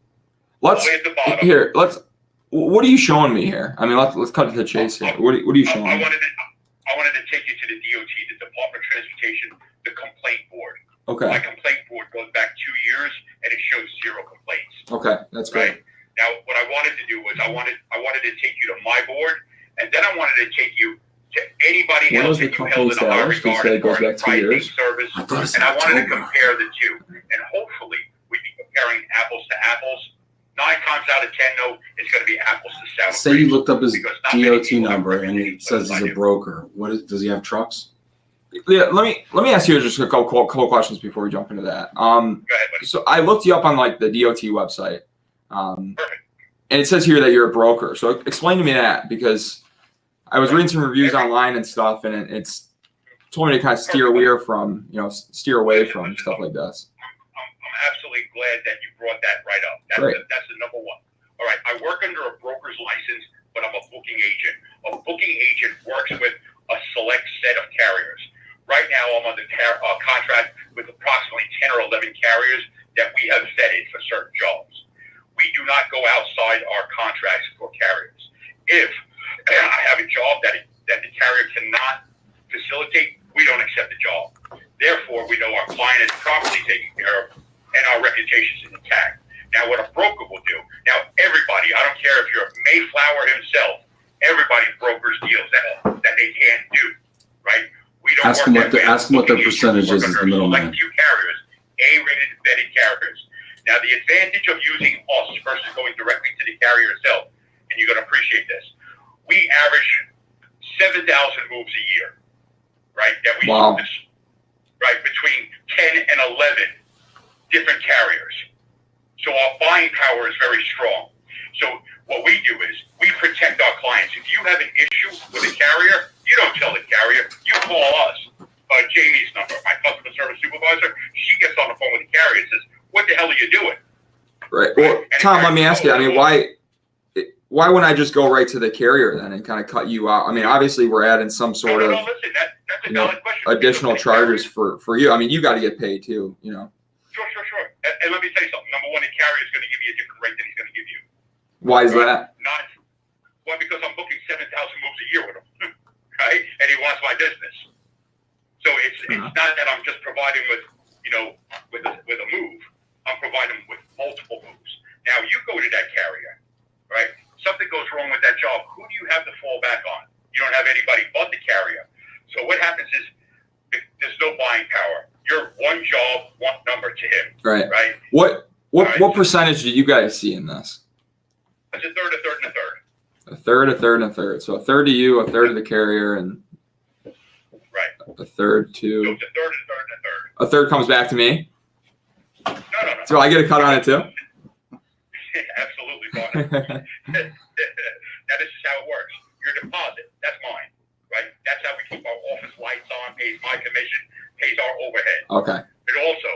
[SPEAKER 3] all the way at the bottom.
[SPEAKER 2] What are you showing me here? I mean, let's cut to the chase here. What are you showing me?
[SPEAKER 3] I wanted to take you to the DOT, the Department of Transportation, the complaint board.
[SPEAKER 2] Okay.
[SPEAKER 3] My complaint board goes back 2 years, and it shows 0 complaints.
[SPEAKER 2] Okay, that's great.
[SPEAKER 3] Right? Now, what I wanted to do was I wanted to take you to my board, and then I wanted to take you to anybody else that you held in a high regard as far as pricing, service, and I wanted to compare the two. And hopefully, we'd be comparing apples to apples 9 times out of 10, though, it's going to be apples to sour.
[SPEAKER 1] Say you looked up his
[SPEAKER 3] because not many
[SPEAKER 1] DOT
[SPEAKER 3] people have
[SPEAKER 1] number and it says he's a broker. Does he have trucks?
[SPEAKER 2] Yeah, let me ask you just a couple questions before we jump into that.
[SPEAKER 3] Go ahead, buddy.
[SPEAKER 2] So I looked you up on like the DOT website, and it says here that you're a broker. So explain to me that, because I was reading some reviews online and stuff, and it's told me to kind of steer away from stuff like this.
[SPEAKER 3] I'm absolutely glad that you brought that right up. That's the number one. All right, I work under a broker's license, but I'm a booking agent. A booking agent works with a select set of carriers. Right now, I'm under contract with approximately 10 or 11 carriers that we have vetted for certain jobs. We do not go outside our contracts for carriers. If I have a job that the carrier cannot facilitate, we don't accept the job. Therefore, we know our client is properly taken care of and our reputation is intact. Now, what a broker will do, now everybody, I don't care if you're Mayflower himself, everybody brokers deals that they can't do, right? We don't
[SPEAKER 1] ask them what their percentage is the middleman.
[SPEAKER 3] Few carriers, A-rated vetted carriers. Now, the advantage of using us versus going directly to the carrier itself, and you're going to appreciate this, we average 7,000 moves a year, right? That we service, right? Between 10 and 11 different carriers. So our buying power is very strong. So what we do is we protect our clients. If you have an issue with a carrier, you don't tell the carrier. You call us. Jamie's number, my customer service supervisor, she gets on the phone with the carrier and says, "What the hell are you doing?"
[SPEAKER 2] Right. Well, Tom, let me ask you. I mean, why wouldn't I just go right to the carrier then and kind of cut you out? I mean, obviously we're adding some sort of
[SPEAKER 3] listen, that's a valid question.
[SPEAKER 2] Additional charges for you. I mean, you got to get paid too.
[SPEAKER 3] Sure. And let me tell you something. Number one, the carrier is going to give you a different rate than he's going to give you.
[SPEAKER 2] Why is that?
[SPEAKER 3] Because I'm booking 7,000 moves a year with him, right? And he wants my business. So it's not that I'm just providing with a move. I'm providing with multiple moves. Now you go to that carrier, right? Something goes wrong with that job. Who do you have to fall back on? You don't have anybody but the carrier. So what happens is there's no buying power. You're one job, one number to him. Right. Right.
[SPEAKER 2] What percentage do you guys see in this?
[SPEAKER 3] It's a third, a third, and a third.
[SPEAKER 2] A third, a third, and a third. So a third to you, a third to the carrier, and a third to.
[SPEAKER 3] So it's a third, a third, and a third.
[SPEAKER 2] A third comes back to me.
[SPEAKER 3] No.
[SPEAKER 2] So I get a cut on it too.
[SPEAKER 3] Absolutely, partner. Now this is how it works. Your deposit, that's mine, right? That's how we keep our office lights on. Pays my commission, pays our overhead.
[SPEAKER 2] Okay.
[SPEAKER 3] It also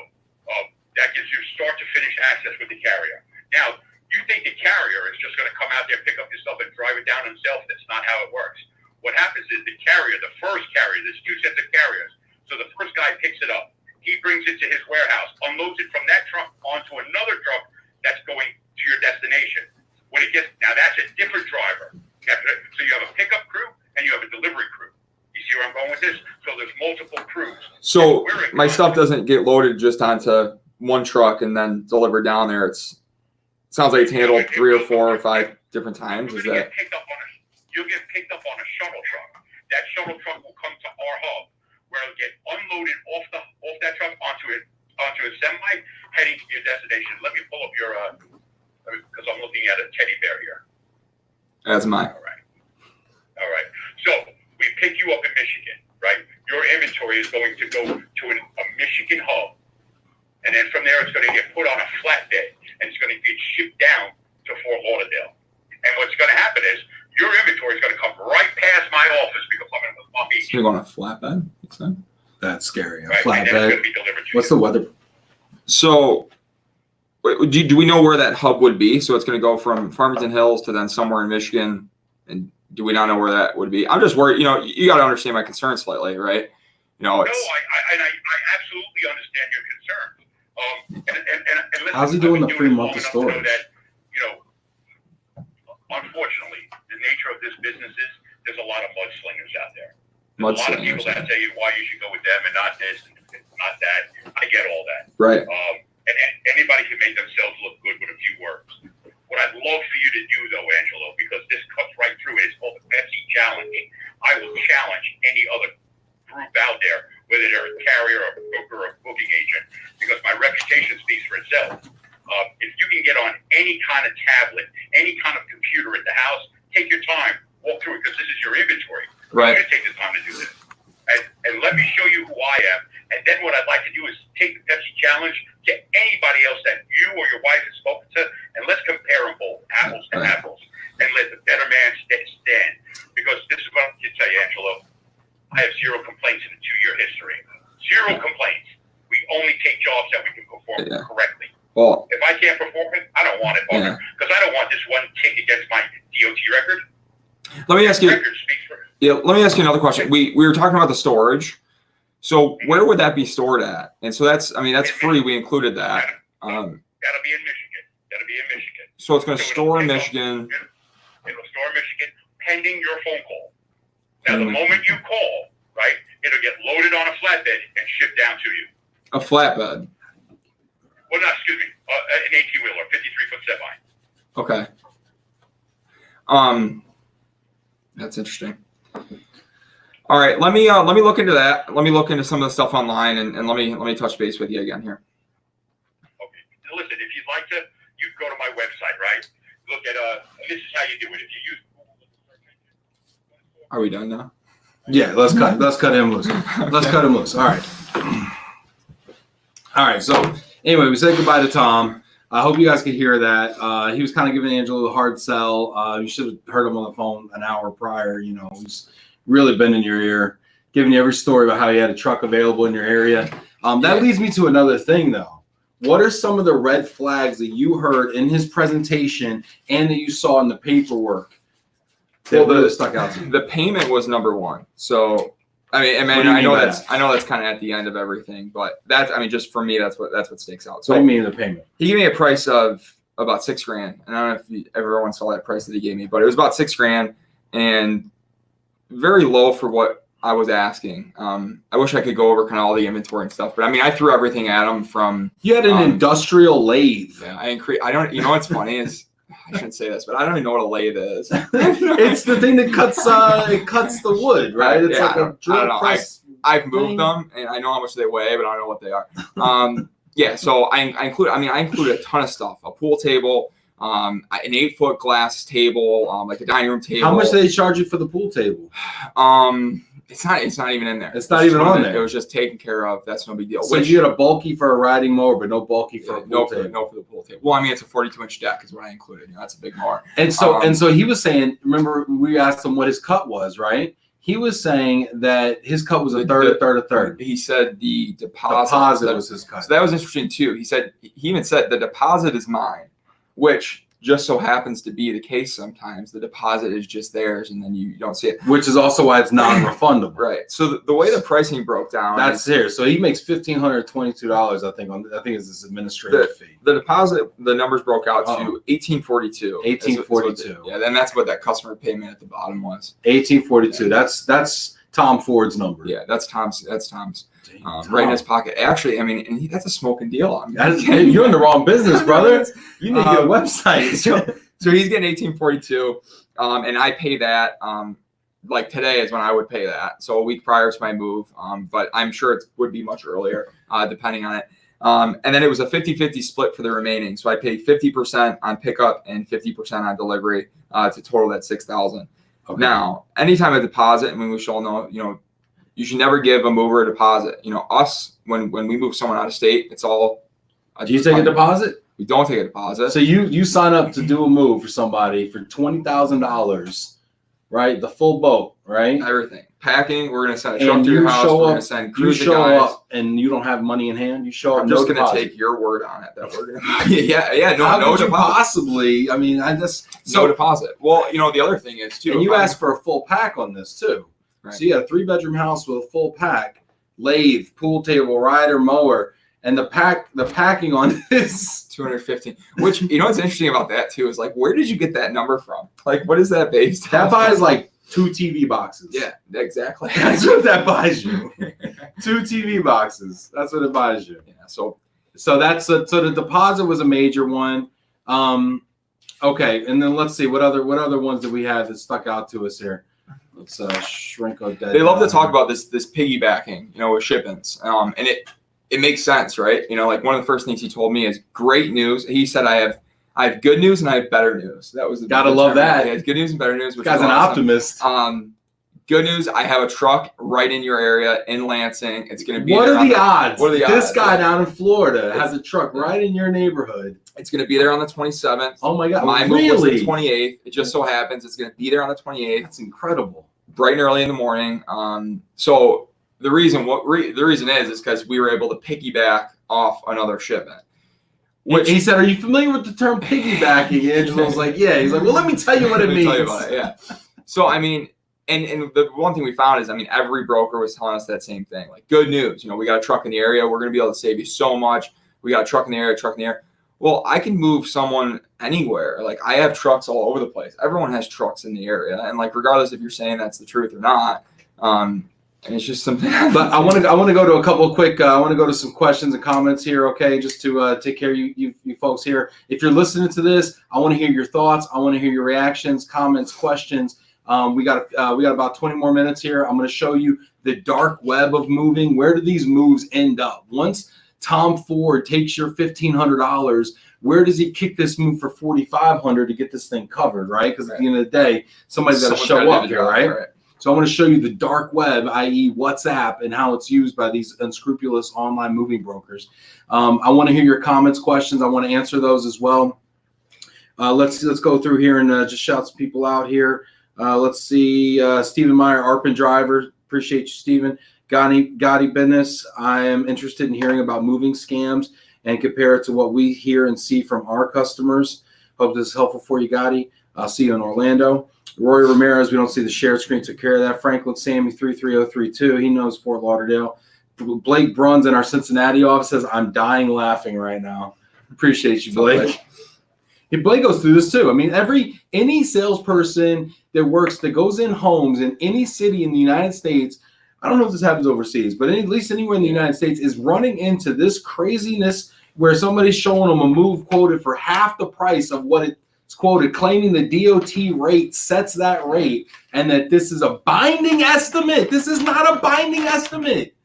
[SPEAKER 3] that gives you start to finish access with the carrier. Now, you think the carrier is just going to come out there, pick up your stuff, and drive it down himself? That's not how it works. What happens is the carrier, the first carrier, there's 2 sets of carriers. So the first guy picks it up. He brings it to his warehouse, unloads it from that truck onto another truck that's going to your destination. When it gets, now that's a different driver. So you have a pickup crew and you have a delivery crew. You see where I'm going with this? So there's multiple crews.
[SPEAKER 2] So my stuff doesn't get loaded just onto one truck and then delivered down there. It sounds like it's handled 3 or 4 or 5 different times. Is that?
[SPEAKER 3] You'll get picked up on a shuttle truck. That shuttle truck will come to our hub, where it'll get unloaded off that truck onto a semi, heading to your destination. Let me pull up your because I'm looking at a teddy bear here.
[SPEAKER 2] That's mine.
[SPEAKER 3] All right. So we pick you up in Michigan, right? Your inventory is going to go to a Michigan hub, and then from there it's going to get put on a flatbed, and it's going to get shipped down to Fort Lauderdale. And what's going to happen is your inventory is going to come right past my office because I'm in Palm Beach.
[SPEAKER 2] So you're going on a flatbed?
[SPEAKER 1] That's scary. A
[SPEAKER 3] right?
[SPEAKER 1] flatbed. What's the weather?
[SPEAKER 2] So do we know where that hub would be? So it's going to go from Farmington Hills to then somewhere in Michigan. And do we not know where that would be? I'm just worried. You got to understand my concern slightly, right? It's,
[SPEAKER 3] no, I absolutely understand your concerns. And listen,
[SPEAKER 1] how's he doing the free month of storage?
[SPEAKER 3] Unfortunately, the nature of this business is there's a lot of mudslingers out there. A lot of people that tell you why you should go with them and not this and not that. I get all that.
[SPEAKER 2] Right.
[SPEAKER 3] And anybody can make themselves look good with a few words. What I'd love for you to do, though, Angelo, because this cuts right through it, it's called the Pepsi Challenge. I will challenge any other group out there, whether they're a carrier, a broker, or a booking agent, because my reputation speaks for itself. If you can get on any kind of
[SPEAKER 4] what I'd like to do is take the Pepsi challenge to anybody else that you or your wife has spoken to, and let's compare them both, apples to apples, and let the better man stand. Because this is what I can tell you, Angelo. I have 0 complaints in a 2-year history. 0 complaints. We only take jobs that we can perform correctly.
[SPEAKER 2] Well,
[SPEAKER 4] if I can't perform it, I don't want it, because I don't want this one tick against my DOT record.
[SPEAKER 2] Let me ask you.
[SPEAKER 4] Record speaks for it.
[SPEAKER 2] Yeah, let me ask you another question. We were talking about the storage. So where would that be stored at? And so that's free. We included that.
[SPEAKER 4] That'll be in Michigan. That'll be in Michigan.
[SPEAKER 2] So it's going to store in Michigan.
[SPEAKER 4] It'll store in Michigan pending your phone call. Now, the moment you call, right, it'll get loaded on a flatbed and shipped down to you.
[SPEAKER 2] A flatbed.
[SPEAKER 4] Well, no, excuse me, an 18-wheeler, 53-foot semi.
[SPEAKER 2] Okay. That's interesting. All right, let me look into that. Let me look into some of the stuff online, and let me touch base with you again here.
[SPEAKER 4] Okay. Now listen, if you'd like to, you go to my website, right? Look at and this is how you do it. If you use
[SPEAKER 2] Are we done now?
[SPEAKER 1] Yeah, let's cut him loose. Let's cut him loose. All right. All right. So anyway, we said goodbye to Tom. I hope you guys could hear that. He was kind of giving Angelo a hard sell. You should have heard him on the phone an hour prior. You know, he's really been in your ear, giving you every story about how he had a truck available in your area. That leads me to another thing, though. What are some of the red flags that you heard in his presentation and that you saw in the paperwork that really stuck out to you?
[SPEAKER 2] The payment was number one. So I know that's kind of at the end of everything, but just for me, that's what sticks out. So
[SPEAKER 1] what do you mean the payment?
[SPEAKER 2] He gave me a price of about $6,000. And I don't know if everyone saw that price that he gave me, but it was about $6,000 and very low for what I was asking. I wish I could go over kind of all the inventory and stuff, but I threw everything at him from.
[SPEAKER 1] You had an industrial lathe.
[SPEAKER 2] Yeah, I don't. You know what's funny is. I shouldn't say this, but I don't even know what a lathe is.
[SPEAKER 1] It's the thing that cuts the wood, right? It's like a drill press.
[SPEAKER 2] I've moved them, and I know how much they weigh, but I don't know what they are. So I included a ton of stuff: a pool table, an 8-foot glass table, like a dining room table.
[SPEAKER 1] How much did they charge you for the pool table?
[SPEAKER 2] It's not even in there.
[SPEAKER 1] It's not even on there.
[SPEAKER 2] It was just taken care of. That's no big deal.
[SPEAKER 1] So you had a bulky for a riding mower, but no bulky for a pool table.
[SPEAKER 2] No for the pool table. Well, it's a 42-inch deck is what I included. That's a big mower.
[SPEAKER 1] And so he was saying. Remember, we asked him what his cut was, right? He was saying that his cut was a third.
[SPEAKER 2] He said the deposit
[SPEAKER 1] was his cut.
[SPEAKER 2] So that was interesting too. He even said the deposit is mine, which just so happens to be the case sometimes. The deposit is just theirs, and then you don't see it.
[SPEAKER 1] Which is also why it's non-refundable.
[SPEAKER 2] Right. So the way the pricing broke down.
[SPEAKER 1] That's here. So he makes $1,522, I think. I think is his administrative fee.
[SPEAKER 2] The deposit, the numbers broke out to $1,842.
[SPEAKER 1] $1,842.
[SPEAKER 2] Yeah, then that's what that customer payment at the bottom was.
[SPEAKER 1] $1,842.
[SPEAKER 2] Yeah.
[SPEAKER 1] That's Tom Ford's number.
[SPEAKER 2] Yeah, that's Tom's. Right in his pocket. Actually, that's a smoking deal.
[SPEAKER 1] You're in the wrong business, brother. You need to get a website.
[SPEAKER 2] So he's getting $1,842, and I pay that. Like today is when I would pay that. So a week prior to my move, but I'm sure it would be much earlier, depending on it. And then it was a 50-50 split for the remaining. So I paid 50% on pickup and 50% on delivery to total that $6,000. Okay. Now, anytime a deposit, we should all know, you should never give a mover a deposit. Us, when we move someone out of state, it's all.
[SPEAKER 1] Do you take a deposit?
[SPEAKER 2] We don't take a deposit.
[SPEAKER 1] So you sign up to do a move for somebody for $20,000, right? The full boat, right?
[SPEAKER 2] Everything. Packing, we're going to send a truck to your house. We're going to send crews
[SPEAKER 1] You show up and you don't have money in hand. You show up.
[SPEAKER 2] I'm just going to take your word on it that we're going to. Yeah. No deposit.
[SPEAKER 1] Possibly.
[SPEAKER 2] No deposit. Well, the other thing is too.
[SPEAKER 1] And you asked for a full pack on this too. Right. So you had a 3-bedroom house with a full pack, lathe, pool table, rider, mower, and the packing on this
[SPEAKER 2] $215. Which what's interesting about that too is like, where did you get that number from? Like, what is that based on?
[SPEAKER 1] That buys like 2 TV boxes.
[SPEAKER 2] Yeah, exactly.
[SPEAKER 1] That's what that buys you. 2 TV boxes. That's what it buys you.
[SPEAKER 2] Yeah. So
[SPEAKER 1] the deposit was a major one. Okay, and then let's see what other ones that we had that stuck out to us here. Let's shrink our dead.
[SPEAKER 2] They love to talk about this piggybacking, with shipments, and it makes sense, right? Like one of the first things he told me is great news. He said I have good news and I have better news. That was
[SPEAKER 1] gotta love that.
[SPEAKER 2] He has good news and better news. Which
[SPEAKER 1] guy's an optimist.
[SPEAKER 2] Good news, I have a truck right in your area in Lansing. It's going to be
[SPEAKER 1] What
[SPEAKER 2] there
[SPEAKER 1] are the odds?
[SPEAKER 2] What are the
[SPEAKER 1] This
[SPEAKER 2] odds?
[SPEAKER 1] guy down in Florida has a truck right in your neighborhood.
[SPEAKER 2] It's going to be there on the 27th.
[SPEAKER 1] Oh my God.
[SPEAKER 2] My move was the 28th. It just so happens it's going to be there on the 28th.
[SPEAKER 1] That's incredible.
[SPEAKER 2] Bright and early in the morning. So the reason is because we were able to piggyback off another shipment.
[SPEAKER 1] Which he said, "Are you familiar with the term piggybacking?" Angelo was like, "Yeah." He's like, "Well, let me tell you what it means."
[SPEAKER 2] Tell you about it, yeah. So I mean, and the one thing we found is, I mean, every broker was telling us that same thing. Like, good news, we got a truck in the area. We're going to be able to save you so much. We got a truck in the area, Well, I can move someone anywhere. Like, I have trucks all over the place. Everyone has trucks in the area, and like, regardless if you're saying that's the truth or not, and it's just something.
[SPEAKER 1] But I want to go to a couple of quick. I want to go to some questions and comments here. Okay, just to take care of you folks here. If you're listening to this, I want to hear your thoughts. I want to hear your reactions, comments, questions. We got about 20 more minutes here. I'm going to show you the dark web of moving. Where do these moves end up? Once Tom Ford takes your $1,500, where does he kick this move for $4,500 to get this thing covered, right? Because at the end of the day, somebody's got to show up here, right? So I'm going to show you the dark web, i.e. WhatsApp, and how it's used by these unscrupulous online moving brokers. I want to hear your comments, questions. I want to answer those as well. Let's go through here and just shout some people out here. Let's see. Stephen Meyer, Arpin driver. Appreciate you, Stephen. Gotti Business. I am interested in hearing about moving scams and compare it to what we hear and see from our customers. Hope this is helpful for you, Gotti. I'll see you in Orlando. Roy Ramirez, we don't see the shared screen, took care of that. Franklin Sammy 33032, he knows Fort Lauderdale. Blake Bruns in our Cincinnati office says, "I'm dying laughing right now." Appreciate you, Blake. Yeah, Blake goes through this too. I mean, any salesperson that goes in homes in any city in the United States, I don't know if this happens overseas, but at least anywhere in the United States, is running into this craziness where somebody's showing them a move quoted for half the price of what it's quoted, claiming the DOT rate sets that rate, and that this is a binding estimate. This is not a binding estimate.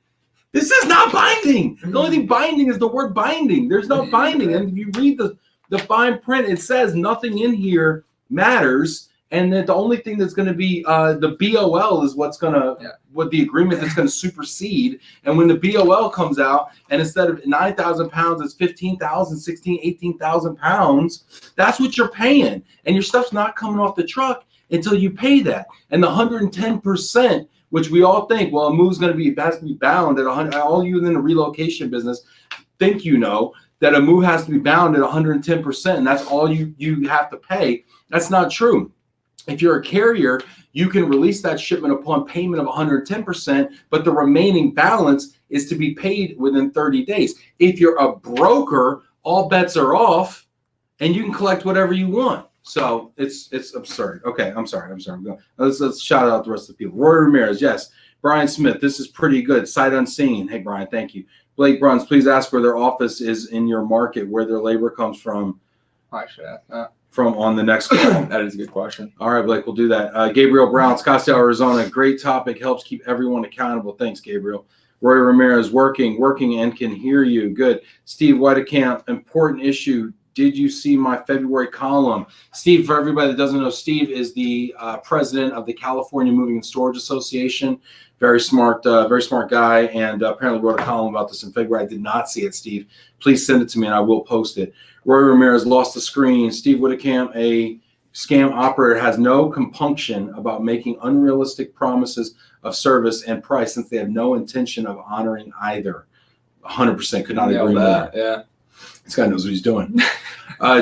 [SPEAKER 1] This is not binding. The only thing binding is the word binding. There's no binding. And if you read the fine print, it says nothing in here matters, and that the only thing that's going to be the BOL is what the agreement that's going to supersede. And when the BOL comes out, and instead of 9,000 pounds, it's 15,000, 16, 18,000 pounds, that's what you're paying. And your stuff's not coming off the truck until you pay that. And the 110%, which we all think, well, a move's going to has to be bound at 100. All you in the relocation business think that a move has to be bound at 110%, and that's all you have to pay. That's not true. If you're a carrier, you can release that shipment upon payment of 110%, but the remaining balance is to be paid within 30 days. If you're a broker, all bets are off, and you can collect whatever you want. So it's absurd. Okay, I'm sorry. Let's shout out the rest of the people. Roy Ramirez, yes. Brian Smith, this is pretty good. Sight unseen. Hey, Brian, thank you. Blake Bruns, please ask where their office is in your market, where their labor comes from.
[SPEAKER 2] I should ask that.
[SPEAKER 1] From on the next call.
[SPEAKER 2] That is a good question.
[SPEAKER 1] All right, Blake, we'll do that. Gabriel Brown, Scottsdale, Arizona. Great topic. Helps keep everyone accountable. Thanks, Gabriel. Roy Ramirez, working and can hear you. Good. Steve Whitecamp, important issue. Did you see my February column? Steve, for everybody that doesn't know, Steve is the president of the California Moving and Storage Association. Very smart guy, and apparently wrote a column about this in February. I did not see it, Steve. Please send it to me, and I will post it. Roy Ramirez lost the screen. Steve Whitecamp, a scam operator, has no compunction about making unrealistic promises of service and price, since they have no intention of honoring either. 100% could not agree more.
[SPEAKER 2] Yeah.
[SPEAKER 1] This guy knows what he's doing.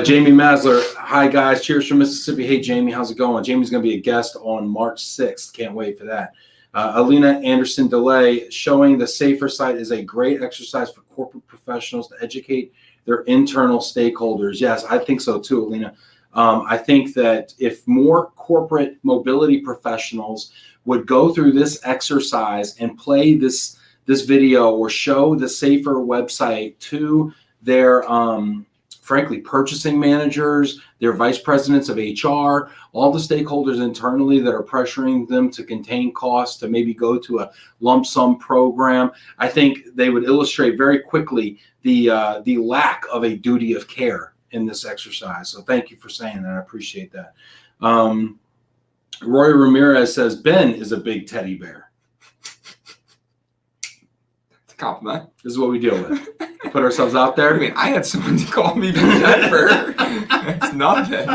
[SPEAKER 1] Jamie Masler, hi guys, cheers from Mississippi. Hey Jamie, how's it going? Jamie's going to be a guest on March 6th. Can't wait for that. Alina Anderson DeLay, showing the safer side is a great exercise for corporate professionals to educate their internal stakeholders. Yes, I think so too, Alina. I think that if more corporate mobility professionals would go through this exercise and play this video or show the safer website to their frankly, purchasing managers, their vice presidents of HR, all the stakeholders internally that are pressuring them to contain costs, to maybe go to a lump sum program, I think they would illustrate very quickly the lack of a duty of care in this exercise. So thank you for saying that. I appreciate that. Roy Ramirez says Ben is a big teddy bear.
[SPEAKER 2] It's a compliment.
[SPEAKER 1] This is what we deal with. We put ourselves out there.
[SPEAKER 2] I mean, I had someone to call me from Denver. It's nothing.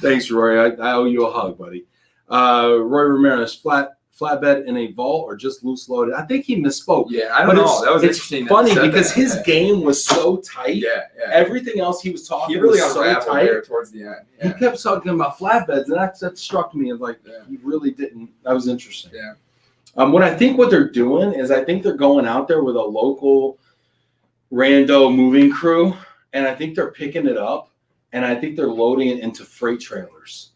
[SPEAKER 1] Thanks, Roy. I owe you a hug, buddy. Roy Ramirez, flatbed in a vault or just loose loaded? I think he misspoke.
[SPEAKER 2] Yeah, I don't know. That was interesting.
[SPEAKER 1] It's funny because
[SPEAKER 2] that.
[SPEAKER 1] his game was so tight.
[SPEAKER 2] Yeah.
[SPEAKER 1] Everything else he was talking
[SPEAKER 2] he really
[SPEAKER 1] was so
[SPEAKER 2] unraveled
[SPEAKER 1] tight.
[SPEAKER 2] there towards the end. Yeah.
[SPEAKER 1] He kept talking about flatbeds, and that struck me as like he really didn't. That was interesting.
[SPEAKER 2] Yeah.
[SPEAKER 1] What they're doing is I think they're going out there with a local rando moving crew, and I think they're picking it up, and I think they're loading it into freight trailers.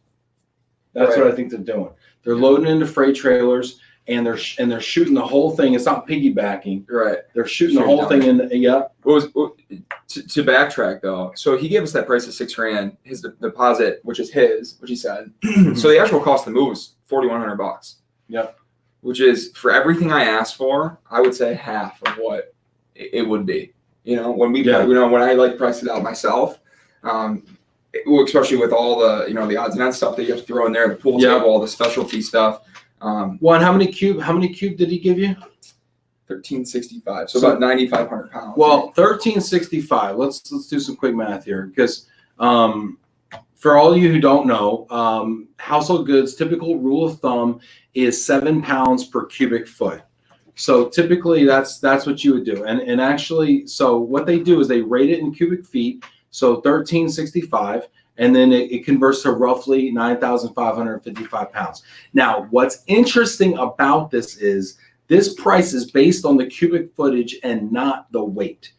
[SPEAKER 1] That's what I think they're doing. They're loading into freight trailers, and they're shooting the whole thing. It's not piggybacking.
[SPEAKER 2] Right.
[SPEAKER 1] They're shooting the whole thing in. Yeah.
[SPEAKER 2] To backtrack though, so he gave us that price of $6,000, his deposit, which is his, which he said. So the actual cost of the move was $4,100.
[SPEAKER 1] Yep.
[SPEAKER 2] Which is, for everything I asked for, I would say half of what it would be. When when I like priced it out myself, especially with all the the odds and ends stuff that you have to throw in there, the pool table, all the specialty stuff.
[SPEAKER 1] And how many cube did he give you?
[SPEAKER 2] 1365, so about 9,500 pounds.
[SPEAKER 1] Well, 1365. Let's do some quick math here, because for all of you who don't know, household goods typical rule of thumb is 7 pounds per cubic foot. So typically that's what you would do, and actually, so what they do is they rate it in cubic feet. So 1365. And then it converts to roughly 9,555 pounds. Now, what's interesting about this is this price is based on the cubic footage and not the weight.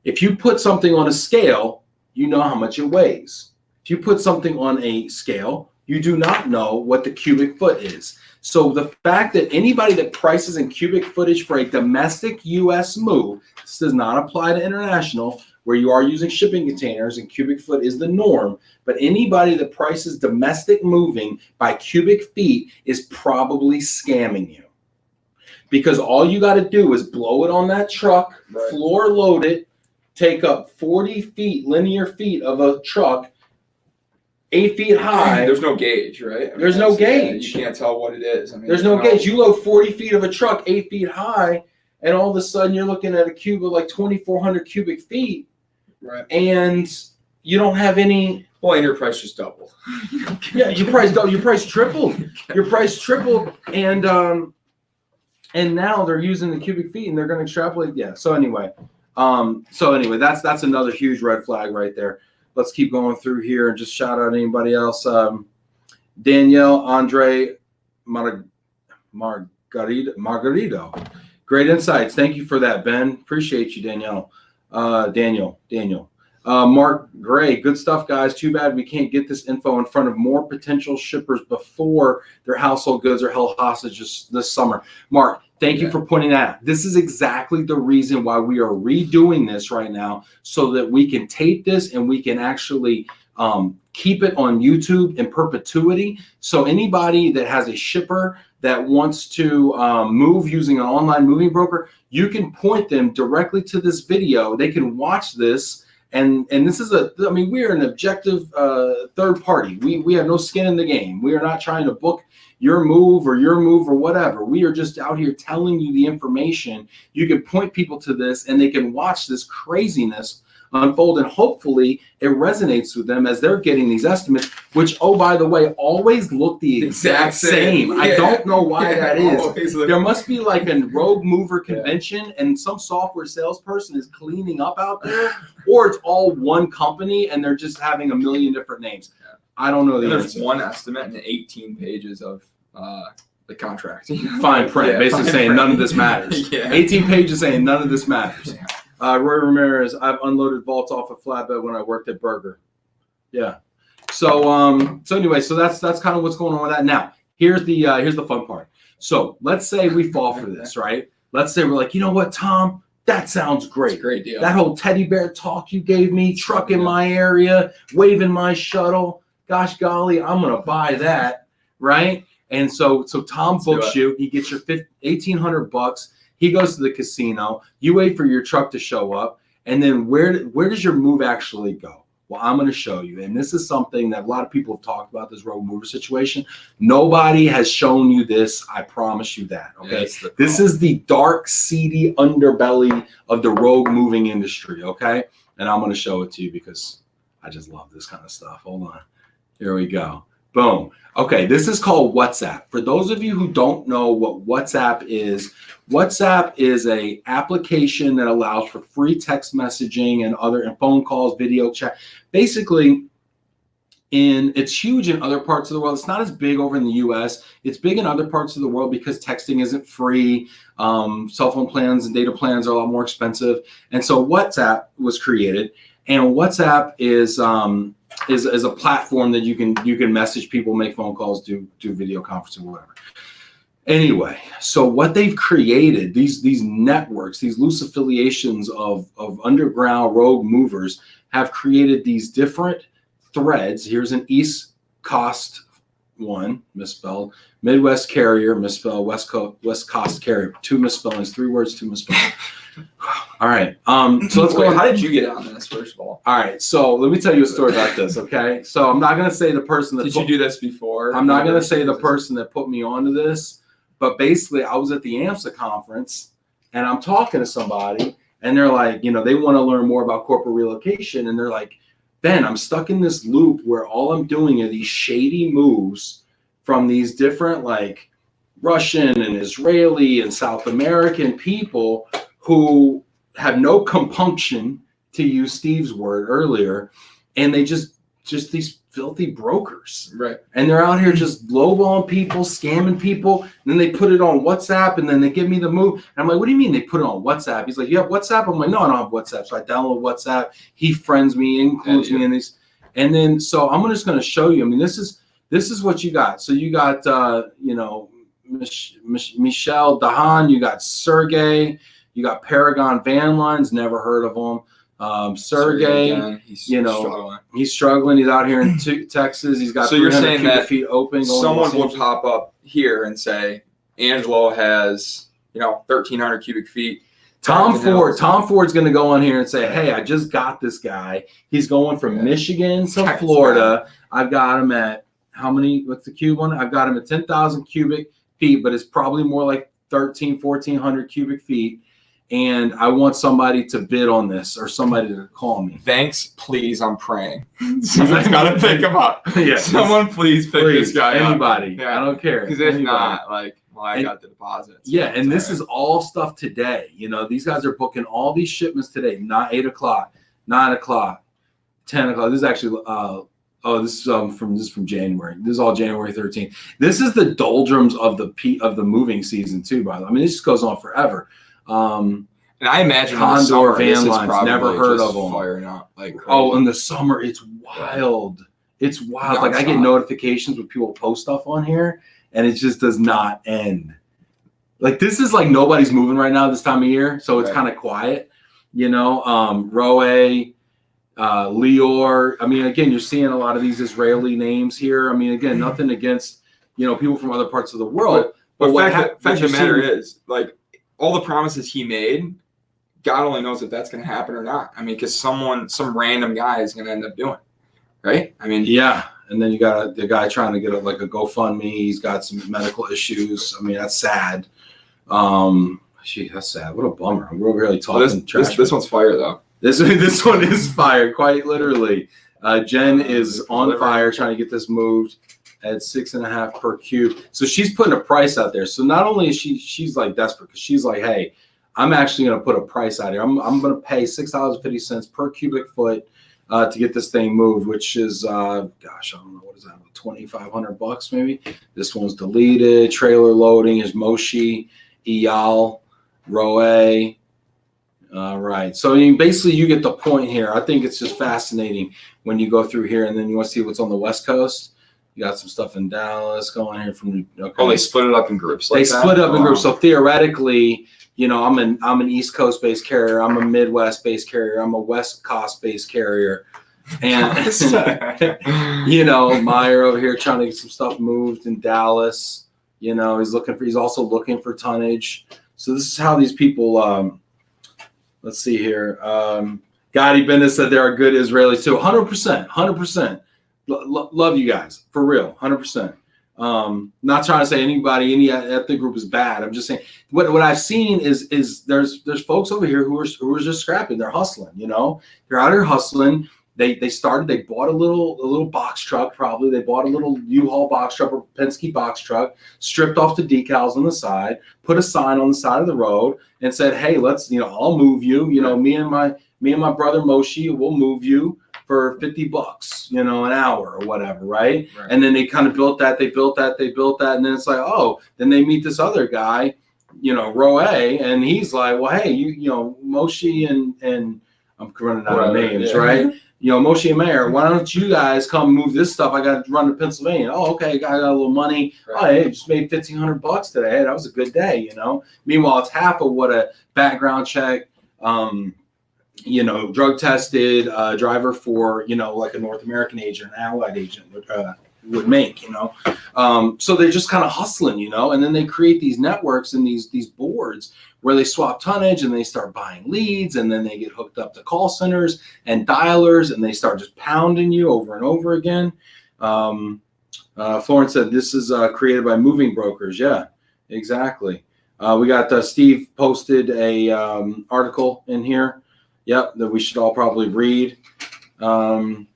[SPEAKER 1] If you put something on a scale, you know how much it weighs. If you put something on a scale, you do not know what the cubic foot is. So the fact that anybody that prices in cubic footage for a domestic U.S. move, this does not apply to international, where you are using shipping containers and cubic foot is the norm, but anybody that prices domestic moving by cubic feet is probably scamming you. Because all you got to do is blow it on that truck, floor load it, take up 40 feet, linear feet of a truck, 8 feet high.
[SPEAKER 2] There's no gauge, right?
[SPEAKER 1] There's no gauge.
[SPEAKER 2] You can't tell what it is.
[SPEAKER 1] There's no gauge. You load 40 feet of a truck, 8 feet high, and all of a sudden you're looking at a cube of like 2,400 cubic feet.
[SPEAKER 2] Right.
[SPEAKER 1] And you don't have any.
[SPEAKER 2] Well, and your price just doubled.
[SPEAKER 1] Yeah, your price tripled. Your price tripled, and now they're using the cubic feet, and they're going to extrapolate. Yeah. So anyway, that's another huge red flag right there. Let's keep going through here and just shout out anybody else. Danielle, Andre, Margarito. Great insights. Thank you for that, Ben. Appreciate you, Danielle. Daniel. Mark Gray, good stuff, guys. Too bad we can't get this info in front of more potential shippers before their household goods are held hostage this summer. Mark, thank you for pointing that out. This is exactly the reason why we are redoing this right now, so that we can tape this and we can actually keep it on YouTube in perpetuity. So anybody that has a shipper that wants to move using an online moving broker, you can point them directly to this video. They can watch this. And this is we are an objective third party. We have no skin in the game. We are not trying to book your move or whatever. We are just out here telling you the information. You can point people to this and they can watch this craziness unfold, and hopefully it resonates with them as they're getting these estimates, which, oh, by the way, always look the exact same. Yeah. I don't know why that is. There must be like a rogue mover convention and some software salesperson is cleaning up out there, or it's all one company and they're just having a million different names. Yeah. I don't know the
[SPEAKER 2] answer.
[SPEAKER 1] There's
[SPEAKER 2] one estimate and 18 pages of the contract.
[SPEAKER 1] Fine print, basically saying none of this matters. 18 pages saying none of this matters. Yeah. Roy Ramirez, I've unloaded vaults off a flatbed when I worked at Burger. Yeah. So anyway, so that's kind of what's going on with that. Now, here's the fun part. So let's say we fall for this, right? Let's say we're like, you know what, Tom? That sounds great.
[SPEAKER 2] It's a great deal.
[SPEAKER 1] That whole teddy bear talk you gave me, truck in my area, waving my shuttle. Gosh golly, I'm gonna buy that, right? And so Tom books you. He gets your $1,800. He goes to the casino. You wait for your truck to show up, and then where does your move actually go? Well, I'm going to show you. And this is something that a lot of people have talked about, this rogue mover situation. Nobody has shown you this. I promise you that. Okay.
[SPEAKER 2] Yeah,
[SPEAKER 1] this is the dark, seedy underbelly of the rogue moving industry. Okay. And I'm going to show it to you because I just love this kind of stuff. Hold on. Here we go. Boom. Okay, this is called WhatsApp. For those of you who don't know what WhatsApp is a application that allows for free text messaging and phone calls, video chat. Basically, it's huge in other parts of the world. It's not as big over in the US. It's big in other parts of the world because texting isn't free. Cell phone plans and data plans are a lot more expensive. And so WhatsApp was created, and WhatsApp is a platform that you can message people, make phone calls, do video conferencing, whatever. Anyway, so what they've created, these networks, these loose affiliations of underground rogue movers have created these different threads. Here's an East Coast one, misspelled, Midwest carrier, misspelled, West Coast carrier, 2 misspellings, 3 words, 2 misspellings. All right. So let's go.
[SPEAKER 2] How did you get on this, first of all?
[SPEAKER 1] All right. So let me tell you a story about this. Okay. So I'm not going to say the person that
[SPEAKER 2] did you do this before?
[SPEAKER 1] I'm not going to say the person that put me onto this, but basically I was at the AMSA conference and I'm talking to somebody and they're like, they want to learn more about corporate relocation. And they're like, Ben, I'm stuck in this loop where all I'm doing are these shady moves from these different like Russian and Israeli and South American people who have no compunction, to use Steve's word earlier, and they just these filthy brokers.
[SPEAKER 2] Right. And
[SPEAKER 1] they're out here just lowballing people, scamming people, and then they put it on WhatsApp, and then they give me the move. And I'm like, what do you mean they put it on WhatsApp? He's like, you have WhatsApp? I'm like, no, I don't have WhatsApp. So I download WhatsApp. He friends me, includes me in these. And then, so I'm just going to show you. I mean, this is what you got. So you got, Michelle Dahan, you got Sergey, you got Paragon Van Lines, never heard of them. Sergey, he's struggling. He's out here in Texas. He's got 300 cubic feet open.
[SPEAKER 2] Someone would pop up here and say, Angelo has, 1,300 cubic feet.
[SPEAKER 1] Tom Ford's going to go on here and say, hey, I just got this guy. He's going from Michigan to Florida. I've got him at what's the cube one? I've got him at 10,000 cubic feet, but it's probably more like 1,400 cubic feet. And I want somebody to bid on this or somebody to call me.
[SPEAKER 2] Thanks, please. I'm praying. Someone's got to pick him up.
[SPEAKER 1] Yeah,
[SPEAKER 2] someone please pick this guy up.
[SPEAKER 1] Anybody. Yeah. I don't care.
[SPEAKER 2] Because if not, I got the deposits.
[SPEAKER 1] Yeah, and this is all stuff today. These guys are booking all these shipments today. Not 8 o'clock, 9 o'clock, 10 o'clock. This is actually this is from January. This is all January 13th. This is the doldrums of the moving season too, by the way. I mean, this just goes on forever.
[SPEAKER 2] And I imagine
[SPEAKER 1] Condor Van Lines, never heard of them.
[SPEAKER 2] Firing out like crazy.
[SPEAKER 1] Oh, in the summer, it's wild. It's wild. Like I get notifications when people post stuff on here, and it just does not end. Like this is like nobody's moving right now this time of year, so it's kind of quiet. Roe, Lior. I mean, again, you're seeing a lot of these Israeli names here. I mean, again, nothing against people from other parts of the world.
[SPEAKER 2] But fact of the matter is, like, all the promises he made, God only knows if that's going to happen or not. I mean, because some random guy is going to end up doing it, right? I mean,
[SPEAKER 1] yeah. And then you got the guy trying to get a GoFundMe. He's got some medical issues. I mean, that's sad. That's sad. What a bummer. We're really talking trash.
[SPEAKER 2] This one's fire though.
[SPEAKER 1] This one is fire, quite literally. Jen is on fire trying to get this moved at 6.5 per cube. So she's putting a price out there. So not only is she's like desperate, because she's like, hey, I'm actually going to put a price out here. I'm going to pay $6.50 per cubic foot to get this thing moved, which is, I don't know, what is that, $2,500 maybe? This one's deleted. Trailer loading is Moshe, Eyal, Roe. All right. So basically you get the point here. I think it's just fascinating when you go through here and then you want to see what's on the West Coast. You got some stuff in Dallas going here from. Okay.
[SPEAKER 2] Oh, they split it up in groups.
[SPEAKER 1] They split up in groups. So theoretically, I'm an East Coast based carrier. I'm a Midwest based carrier. I'm a West Coast based carrier. And Meyer over here trying to get some stuff moved in Dallas. He's also looking for tonnage. So this is how these people. Let's see here. Gotti Bennett said there are good Israelis too. 100%, 100%. Love you guys for real, 100%. Not trying to say anybody, any ethnic group is bad. I'm just saying what I've seen is there's folks over here who are just scrapping. They're hustling. You know, they're out here hustling. They bought a little box truck, probably. They bought a little U-Haul box truck or Penske box truck, stripped off the decals on the side, put a sign on the side of the road, and said, "Hey, let's, you know, I'll move you. You know, me and my brother Moshe will move you for $50, you know, an hour or whatever, right?" And then they kind of built that, and then it's like, oh, then they meet this other guy, you know, Roe, and he's like, well, hey, you know, Moshe and I'm running out of names, right? You know, Moshe and Mayor, why don't you guys come move this stuff? I got to run to Pennsylvania. Oh, okay, I got a little money. Oh, hey, just made $1,500 today. Hey, that was a good day, you know. Meanwhile, it's half of what a background check, you know, drug tested driver for, you know, like a North American agent, an Allied agent would make, you know. So they're just kind of hustling, you know, and then they create these networks and these boards where they swap tonnage and they start buying leads, and then they get hooked up to call centers and dialers, and they start just pounding you over and over again. Florence said this is created by moving brokers. Yeah, exactly. We got Steve posted a article in here. Yep, that we should all probably read. Rory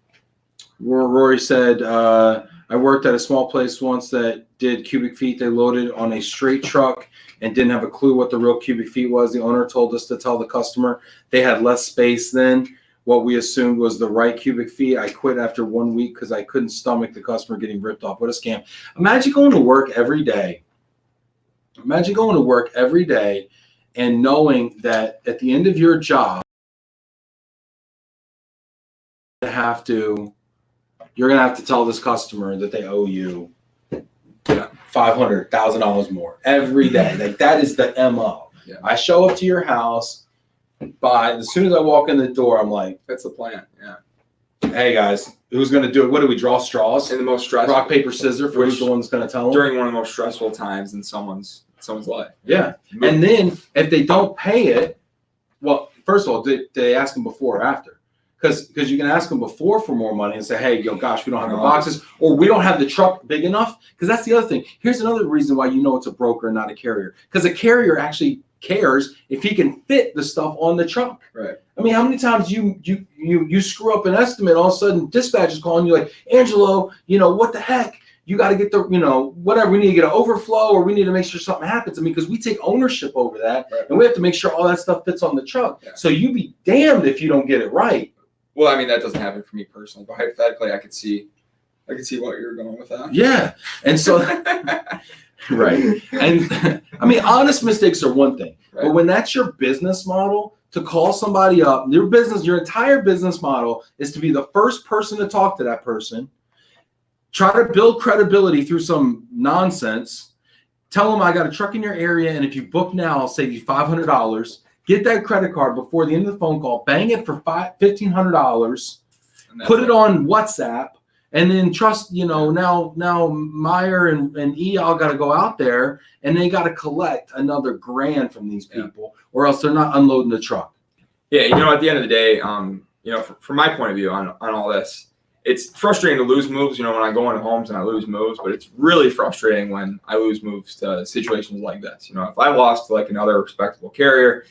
[SPEAKER 1] said, I worked at a small place once that did cubic feet. They loaded on a straight truck and didn't have a clue what the real cubic feet was. The owner told us to tell the customer they had less space than what we assumed was the right cubic feet. I quit after 1 week because I couldn't stomach the customer getting ripped off. What a scam. Imagine going to work every day. Imagine going to work every day and knowing that at the end of your job, you're gonna have to tell this customer that they owe you $500,000 more every day. Like, that is the MO.
[SPEAKER 2] Yeah.
[SPEAKER 1] I show up to your house. As soon as I walk in the door, I'm like,
[SPEAKER 2] that's the plan. Yeah.
[SPEAKER 1] Hey guys, who's gonna do it? What do we draw straws?
[SPEAKER 2] In the most stressful,
[SPEAKER 1] rock paper scissors for who's the one that's gonna tell them
[SPEAKER 2] during one of the most stressful times in someone's life.
[SPEAKER 1] Yeah. And then if they don't pay it, well, first of all, did they ask them before or after? Because you can ask them before for more money and say, hey, yo, gosh, we don't have the boxes, or we don't have the truck big enough. Because that's the other thing. Here's another reason why you know it's a broker and not a carrier. Because a carrier actually cares if he can fit the stuff on the truck.
[SPEAKER 2] Right.
[SPEAKER 1] I mean, how many times you screw up an estimate, all of a sudden dispatch is calling you like, Angelo, you know, what the heck? You got to get the, you know, whatever. We need to get an overflow, or we need to make sure something happens. I mean, because we take ownership over that, and we have to make sure all that stuff fits on the truck. Yeah. So you be damned if you don't get it right.
[SPEAKER 2] Well, I mean, that doesn't happen for me personally, but hypothetically, I could see what you're going with that.
[SPEAKER 1] Yeah, and so right, and I mean, honest mistakes are one thing, but when that's your business model, to call somebody up, your entire business model is to be the first person to talk to that person, try to build credibility through some nonsense, tell them I got a truck in your area, and if you book now, I'll save you $500. Get that credit card before the end of the phone call, bang it for $1,500, put it on WhatsApp, and then trust, you know, now Meyer and E all got to go out there and they got to collect another $1,000 from these people, or else they're not unloading the truck.
[SPEAKER 2] Yeah, you know, at the end of the day, you know, from my point of view on all this, it's frustrating to lose moves, you know, when I go into homes and I lose moves, but it's really frustrating when I lose moves to situations like this. You know, if I lost to like another respectable carrier,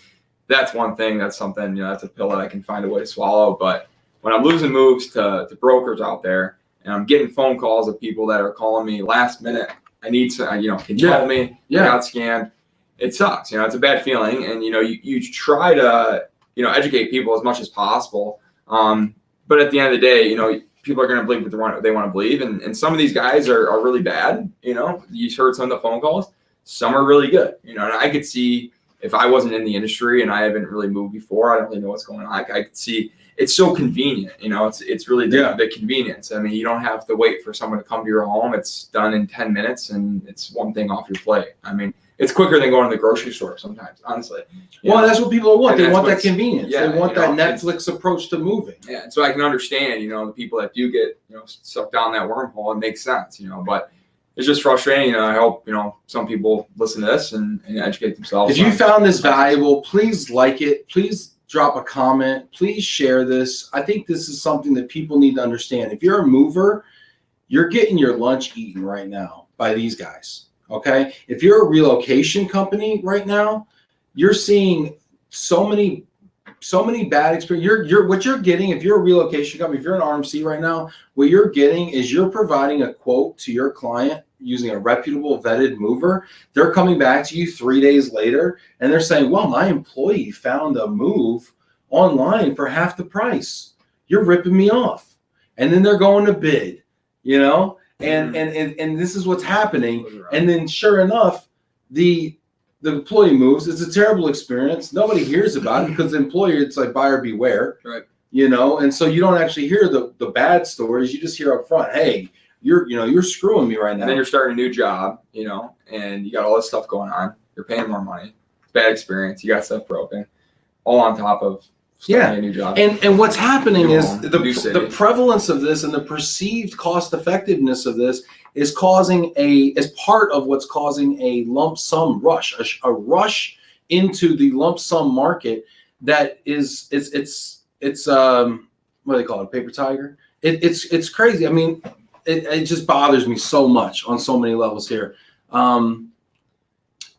[SPEAKER 2] that's one thing. That's something, you know, that's a pill that I can find a way to swallow. But when I'm losing moves to brokers out there, and I'm getting phone calls of people that are calling me last minute, I need to, you know, can you help me? I got scammed. It sucks. You know, it's a bad feeling. And, you know, you try to, you know, educate people as much as possible. But at the end of the day, you know, people are going to believe what they want to believe. And some of these guys are really bad. You know, you heard some of the phone calls. Some are really good. You know, and I could see, if I wasn't in the industry and I haven't really moved before, I don't really know what's going on. I could see it's so convenient, you know, it's really the convenience. I mean, you don't have to wait for someone to come to your home. It's done in 10 minutes and it's one thing off your plate. I mean, it's quicker than going to the grocery store sometimes, honestly.
[SPEAKER 1] Well, that's what people want. They want that convenience.
[SPEAKER 2] Yeah,
[SPEAKER 1] they want that Netflix approach to moving.
[SPEAKER 2] Yeah. And so I can understand, you know, the people that do get, you know, sucked down that wormhole. It makes sense, you know, but it's just frustrating. You know, I hope, you know, some people listen to this and educate themselves.
[SPEAKER 1] If you found this valuable, please like it. Please drop a comment. Please share this. I think this is something that people need to understand. If you're a mover, you're getting your lunch eaten right now by these guys. Okay. If you're a relocation company right now, you're seeing so many bad experiences. What you're getting, if you're a relocation company, if you're an RMC right now, what you're getting is you're providing a quote to your client using a reputable vetted mover. They're coming back to you 3 days later and they're saying, well, my employee found a move online for half the price. You're ripping me off. And then they're going to bid, you know, and this is what's happening. And then sure enough, the employee moves. It's a terrible experience. Nobody hears about it because the employer, it's like buyer beware,
[SPEAKER 2] right?
[SPEAKER 1] You know, and so you don't actually hear the bad stories. You just hear up front, hey, you're screwing me right now.
[SPEAKER 2] And then you're starting a new job, you know, and you got all this stuff going on. You're paying more money. Bad experience. You got stuff broken. All on top of starting a new job.
[SPEAKER 1] And what's happening is
[SPEAKER 2] the
[SPEAKER 1] prevalence of this and the perceived cost effectiveness of this is part of what's causing a lump sum rush, a rush into the lump sum market that is it's what do they call it, paper tiger? It's crazy. I mean, it just bothers me so much on so many levels here.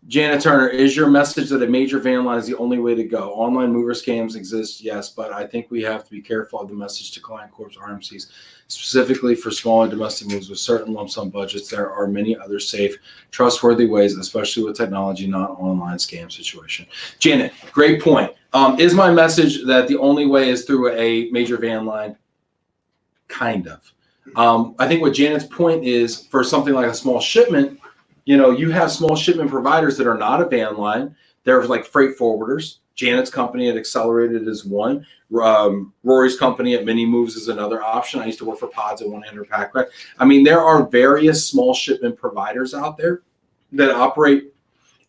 [SPEAKER 1] Janet Turner, is your message that a major van line is the only way to go? Online mover scams exist, yes, but I think we have to be careful of the message to client corps, RMCs, specifically for smaller domestic moves with certain lump sum budgets. There are many other safe, trustworthy ways, especially with technology, not online scam situation. Janet, great point. Is my message that the only way is through a major van line? Kind of. I think what Janet's point is, for something like a small shipment, you know, you have small shipment providers that are not a van line. They're like freight forwarders. Janet's company at Accelerated is one. Rory's company at Mini Moves is another option. I used to work for Pods at 100 Packrack. I mean, there are various small shipment providers out there that operate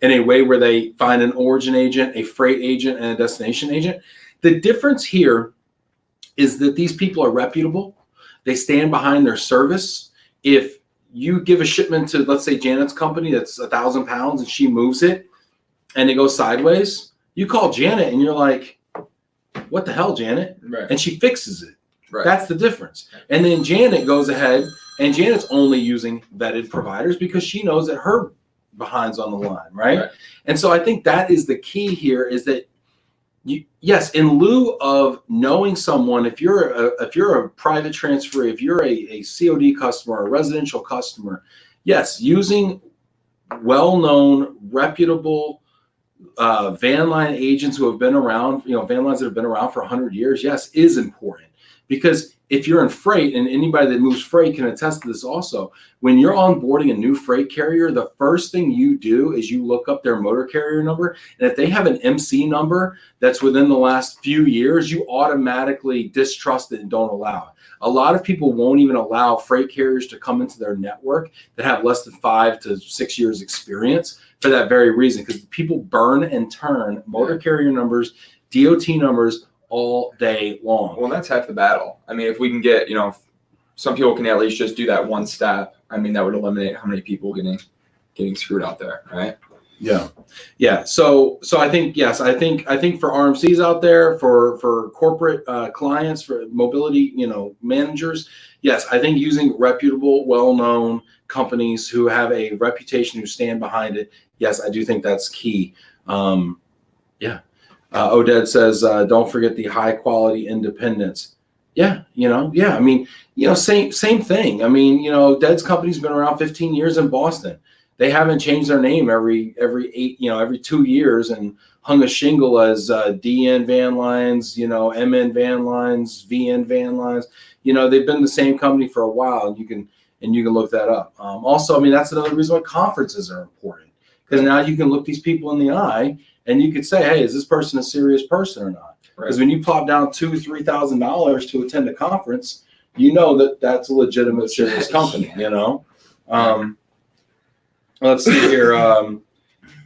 [SPEAKER 1] in a way where they find an origin agent, a freight agent, and a destination agent. The difference here is that these people are reputable. They stand behind their service. If you give a shipment to, let's say, Janet's company that's 1,000 pounds and she moves it and it goes sideways, you call Janet and you're like, what the hell, Janet?
[SPEAKER 2] Right.
[SPEAKER 1] And she fixes it.
[SPEAKER 2] Right.
[SPEAKER 1] That's the difference. And then Janet goes ahead and Janet's only using vetted providers because she knows that her behind's on the line, right? And so I think that is the key here, is that yes, in lieu of knowing someone, if you're a private transferee, if you're a COD customer, a residential customer, yes, using well-known, reputable van line agents who have been around, you know, van lines that have been around for 100 years, yes, is important. Because if you're in freight, and anybody that moves freight can attest to this also, when you're onboarding a new freight carrier, the first thing you do is you look up their motor carrier number. And if they have an MC number that's within the last few years, you automatically distrust it and don't allow it. A lot of people won't even allow freight carriers to come into their network that have less than 5 to 6 years experience for that very reason, because people burn and turn motor carrier numbers, DOT numbers, all day long.
[SPEAKER 2] Well, that's half the battle. I mean, if we can get, you know, some people can at least just do that one step. I mean, that would eliminate how many people getting screwed out there, right?
[SPEAKER 1] Yeah. So I think, yes, I think for RMCs out there, for corporate clients, for mobility, you know, managers, yes, I think using reputable, well-known companies who have a reputation, who stand behind it, yes, I do think that's key. Oded says, don't forget the high quality independence. I mean, you know, same thing. I mean, you know, Oded's company's been around 15 years in Boston. They haven't changed their name every 2 years and hung a shingle as DN Van Lines, you know, MN Van Lines, VN Van Lines. You know, they've been the same company for a while, and you can look that up. Also, I mean, that's another reason why conferences are important, because now you can look these people in the eye and you could say, hey, is this person a serious person or not? Because when you plop down $2,000-3,000 to attend a conference, you know that that's a legitimate, serious company. You know. Let's see here.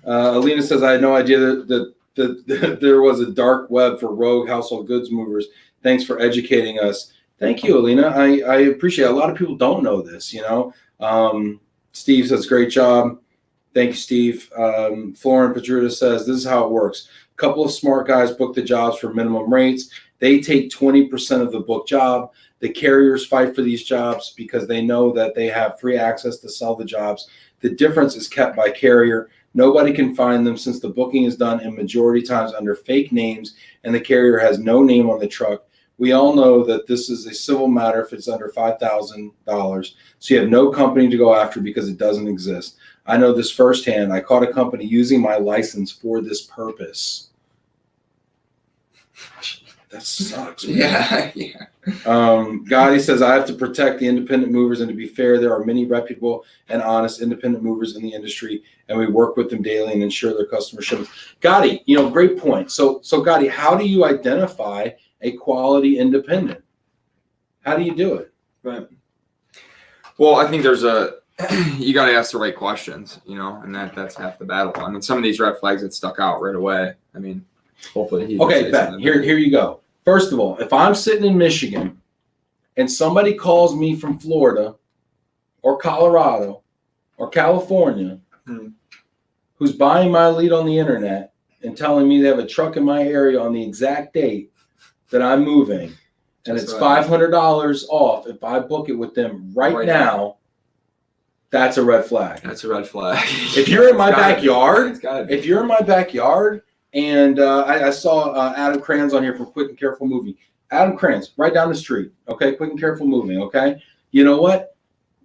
[SPEAKER 1] Alina says, I had no idea that there was a dark web for rogue household goods movers. Thanks for educating us. Thank you, Alina. I appreciate it. A lot of people don't know this, you know. Steve says, great job. Thank you, Steve. Florin Pedruta says, this is how it works. A couple of smart guys book the jobs for minimum rates. They take 20% of the book job. The carriers fight for these jobs because they know that they have free access to sell the jobs. The difference is kept by carrier. Nobody can find them since the booking is done in majority times under fake names and the carrier has no name on the truck. We all know that this is a civil matter if it's under $5,000. So you have no company to go after because it doesn't exist. I know this firsthand. I caught a company using my license for this purpose. That sucks, man.
[SPEAKER 2] Yeah.
[SPEAKER 1] Gotti says, I have to protect the independent movers, and to be fair, there are many reputable and honest independent movers in the industry, and we work with them daily and ensure their customer shipments. Gotti, great point. So Gotti, how do you identify a quality independent? How do you do it?
[SPEAKER 2] Right. Well, I think you got to ask the right questions, and that's half the battle. I mean, some of these red flags that stuck out right away. I mean, hopefully.
[SPEAKER 1] Okay, Ben, here you go. First of all, if I'm sitting in Michigan and somebody calls me from Florida or Colorado or California who's buying my lead on the internet and telling me they have a truck in my area on the exact date that I'm moving, and it's $500 off if I book it with them right now, that's a red flag.
[SPEAKER 2] That's a red flag.
[SPEAKER 1] If you're in my backyard, and I saw Adam Kranz on here from Quick and Careful Moving. Adam Kranz, right down the street. Okay, Quick and Careful Moving. Okay, you know what?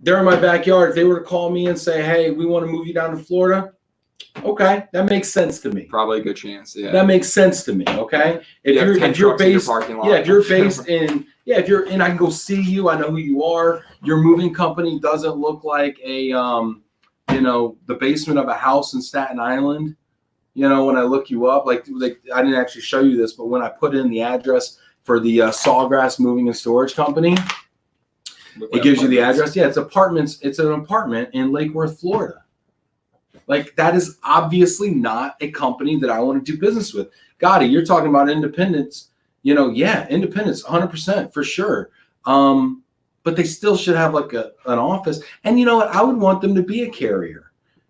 [SPEAKER 1] They're in my backyard. If they were to call me and say, "Hey, we want to move you down to Florida," okay, that makes sense to me.
[SPEAKER 2] Probably a good chance. Yeah,
[SPEAKER 1] that makes sense to me. Okay, if you're based, if you're based in, if you're in, I can go see you. I know who you are. Your moving company doesn't look like a, the basement of a house in Staten Island. When I look you up, like I didn't actually show you this, but when I put in the address for the Sawgrass Moving and Storage Company, it gives you the address. Yeah, it's apartments. It's an apartment in Lake Worth, Florida. Like, that is obviously not a company that I want to do business with. Gotti, you're talking about independence. Independence, 100% for sure. But they still should have like an office. And you know what? I would want them to be a carrier.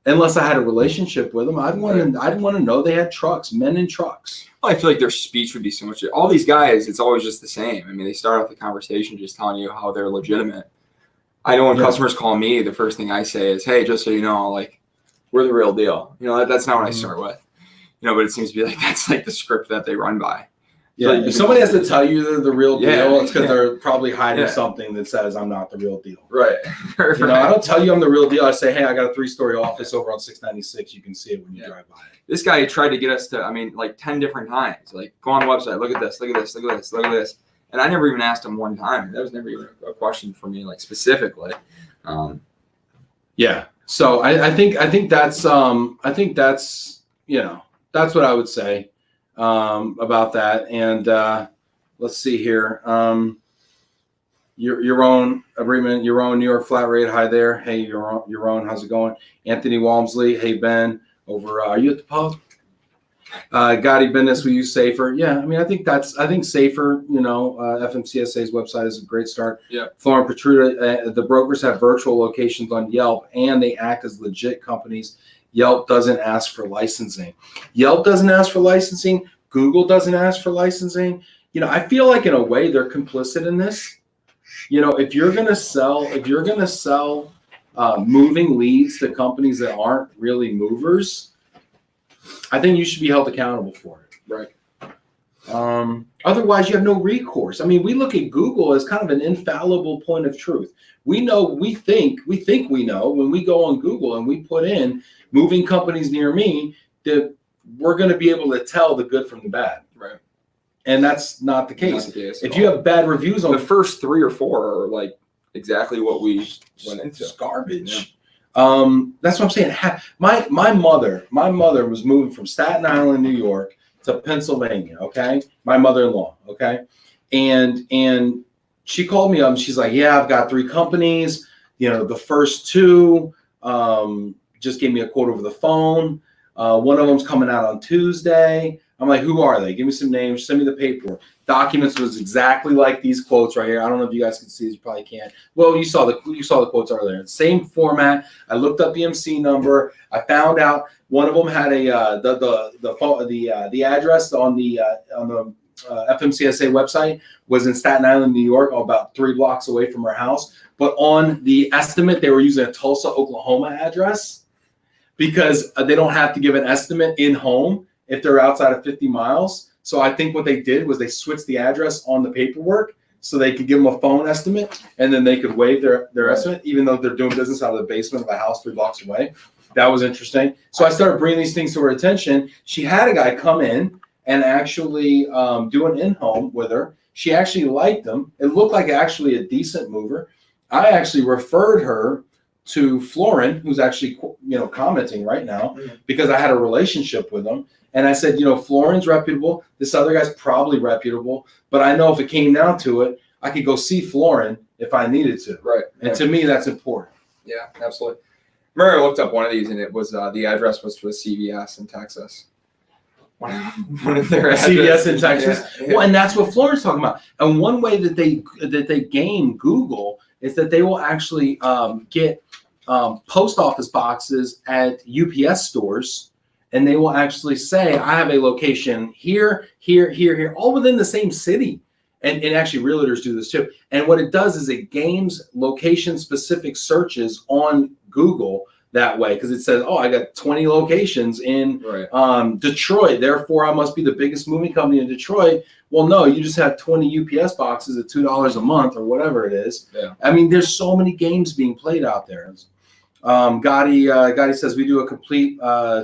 [SPEAKER 1] Unless I had a relationship with them, I'd want to know they had trucks, men in trucks.
[SPEAKER 2] Well, I feel like their speech would be so much. All these guys, it's always just the same. I mean, they start off the conversation just telling you how they're legitimate. I know when customers call me, the first thing I say is, "Hey, just so you know, like, we're the real deal." That's not what I start with. But it seems to be like that's like the script that they run by.
[SPEAKER 1] Yeah, if somebody has to tell you they're the real deal, it's because they're probably hiding something that says I'm not the real deal.
[SPEAKER 2] Right.
[SPEAKER 1] I don't tell you I'm the real deal. I say, hey, I got a 3-story office over on 696. You can see it when you drive by.
[SPEAKER 2] This guy tried to get us to, 10 different times. Like, go on the website, look at this, look at this, look at this, look at this. And I never even asked him one time. That was never even a question for me, like, specifically.
[SPEAKER 1] Yeah. So I think that's that's what I would say about that. And let's see here. Your own agreement, your own New York flat rate. Hi there. Hey, your own. How's it going? Anthony Walmsley. Hey, Ben. Over. Are you at the pub? Gotti Business. We use Safer. Yeah. I think Safer. FMCSA's website is a great start.
[SPEAKER 2] Yeah.
[SPEAKER 1] Florin Petruta. The brokers have virtual locations on Yelp, and they act as legit companies. Yelp doesn't ask for licensing. Google doesn't ask for licensing. I feel like in a way they're complicit in this. If you're gonna sell moving leads to companies that aren't really movers, I think you should be held accountable for it.
[SPEAKER 2] Right.
[SPEAKER 1] Otherwise, you have no recourse. We look at Google as kind of an infallible point of truth. We think we know when we go on Google and we put in moving companies near me that we're going to be able to tell the good from the bad.
[SPEAKER 2] Right.
[SPEAKER 1] And that's not the case. If you have bad reviews on
[SPEAKER 2] the first 3 or 4 are like exactly what we went into.
[SPEAKER 1] It's garbage. Yeah. That's what I'm saying. My mother was moving from Staten Island, New York to Pennsylvania. Okay. My mother-in-law. Okay. And she called me up and she's like, yeah, I've got 3 companies. The first 2 just gave me a quote over the phone. One of them's coming out on Tuesday. I'm like, who are they? Give me some names. Send me the paperwork. Documents was exactly like these quotes right here. I don't know if you guys can see these. You probably can't. Well, you saw the quotes earlier. Same format. I looked up the MC number. I found out one of them had a the address on the FMCSA website was in Staten Island, New York, about 3 blocks away from our house. But on the estimate, they were using a Tulsa, Oklahoma address because they don't have to give an estimate in home if they're outside of 50 miles. So I think what they did was they switched the address on the paperwork so they could give them a phone estimate, and then they could waive their estimate, even though they're doing business out of the basement of a house 3 blocks away. That was interesting. So I started bringing these things to her attention. She had a guy come in and actually do an in-home with her. She actually liked them. It looked like actually a decent mover. I actually referred her to Florin, who's actually commenting right now, because I had a relationship with him. And I said, Florin's reputable. This other guy's probably reputable. But I know if it came down to it, I could go see Florin if I needed to.
[SPEAKER 2] Right.
[SPEAKER 1] And to me, that's important.
[SPEAKER 2] Yeah, absolutely. Murray looked up one of these, and it was the address was to a CVS in Texas. One of their
[SPEAKER 1] CVS in Texas.
[SPEAKER 2] Yeah.
[SPEAKER 1] Well, and that's what Florin's talking about. And one way that they game Google is that they will actually get post office boxes at UPS stores, and they will actually say, I have a location here, here, here, here, all within the same city. And actually realtors do this too. And what it does is it games location specific searches on Google that way, because it says, oh, I got 20 locations in Detroit, therefore I must be the biggest moving company in Detroit. Well, no, you just have 20 UPS boxes at $2 a month or whatever it is.
[SPEAKER 2] Yeah.
[SPEAKER 1] I mean, there's so many games being played out there. Gotti says, we do a complete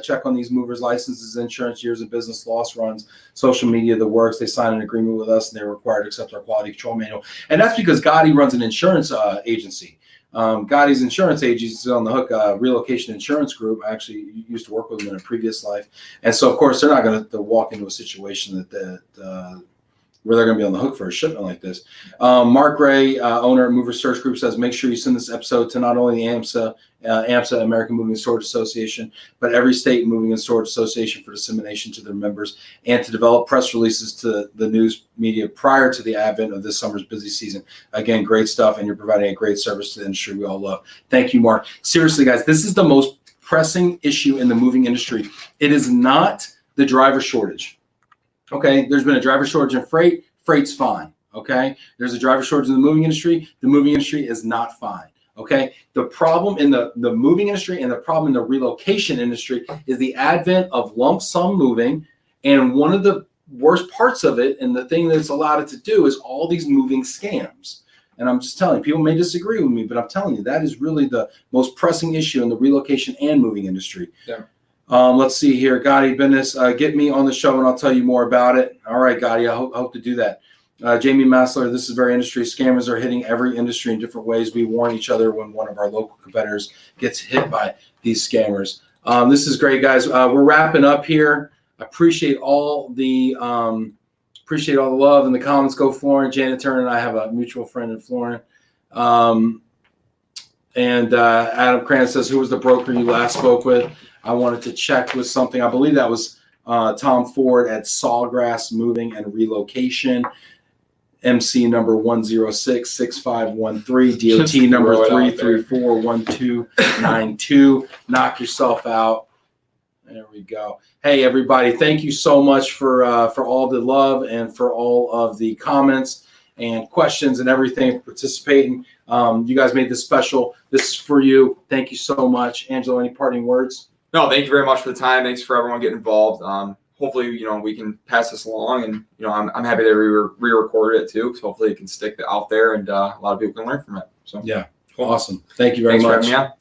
[SPEAKER 1] check on these movers, licenses, insurance, years of business, loss runs, social media, the works. They sign an agreement with us, and they're required to accept our quality control manual. And that's because Gotti runs an insurance agency. Gotti's insurance agency is on the hook, Relocation Insurance Group. I actually used to work with them in a previous life. And so, of course, they're not going to walk into a situation where they're going to be on the hook for a shipment like this. Mark Ray, owner of Mover Search Group, says, make sure you send this episode to not only the AMSA, American Moving and Storage Association, but every state moving and storage association for dissemination to their members, and to develop press releases to the news media prior to the advent of this summer's busy season. Again, great stuff, and you're providing a great service to the industry we all love. Thank you, Mark. Seriously, guys, this is the most pressing issue in the moving industry. It is not the driver shortage. Okay, there's been a driver shortage in freight. Freight's fine. Okay, there's a driver shortage in the moving industry. The moving industry is not fine. Okay, the problem in the moving industry and the problem in the relocation industry is the advent of lump sum moving. And one of the worst parts of it, and the thing that's allowed it to do, is all these moving scams. And I'm just telling you, people may disagree with me, but I'm telling you, that is really the most pressing issue in the relocation and moving industry.
[SPEAKER 2] Yeah.
[SPEAKER 1] Let's see here. Gotti, business, get me on the show and I'll tell you more about it. All right, Gotti, I hope to do that. Jamie Massler, this is very industry. Scammers are hitting every industry in different ways. We warn each other when one of our local competitors gets hit by these scammers. This is great, guys. We're wrapping up here. I appreciate all the love and the comments. Go Florin. Janet Turner and I have a mutual friend in Florin. And Adam Cran says, who was the broker you last spoke with? I wanted to check with something. I believe that was Tom Ford at Sawgrass Moving and Relocation. MC number 1066513, DOT number 3341292. Knock yourself out. There we go. Hey, everybody, thank you so much for all the love and for all of the comments and questions and everything, for participating. You guys made this special. This is for you. Thank you so much. Angelo, any parting words?
[SPEAKER 2] No, thank you very much for the time. Thanks for everyone getting involved. Hopefully, we can pass this along, and I'm happy to re-record it too, so hopefully it can stick out there, and a lot of people can learn from it. So
[SPEAKER 1] yeah, awesome. Thank you very much.
[SPEAKER 2] Thanks for having me on.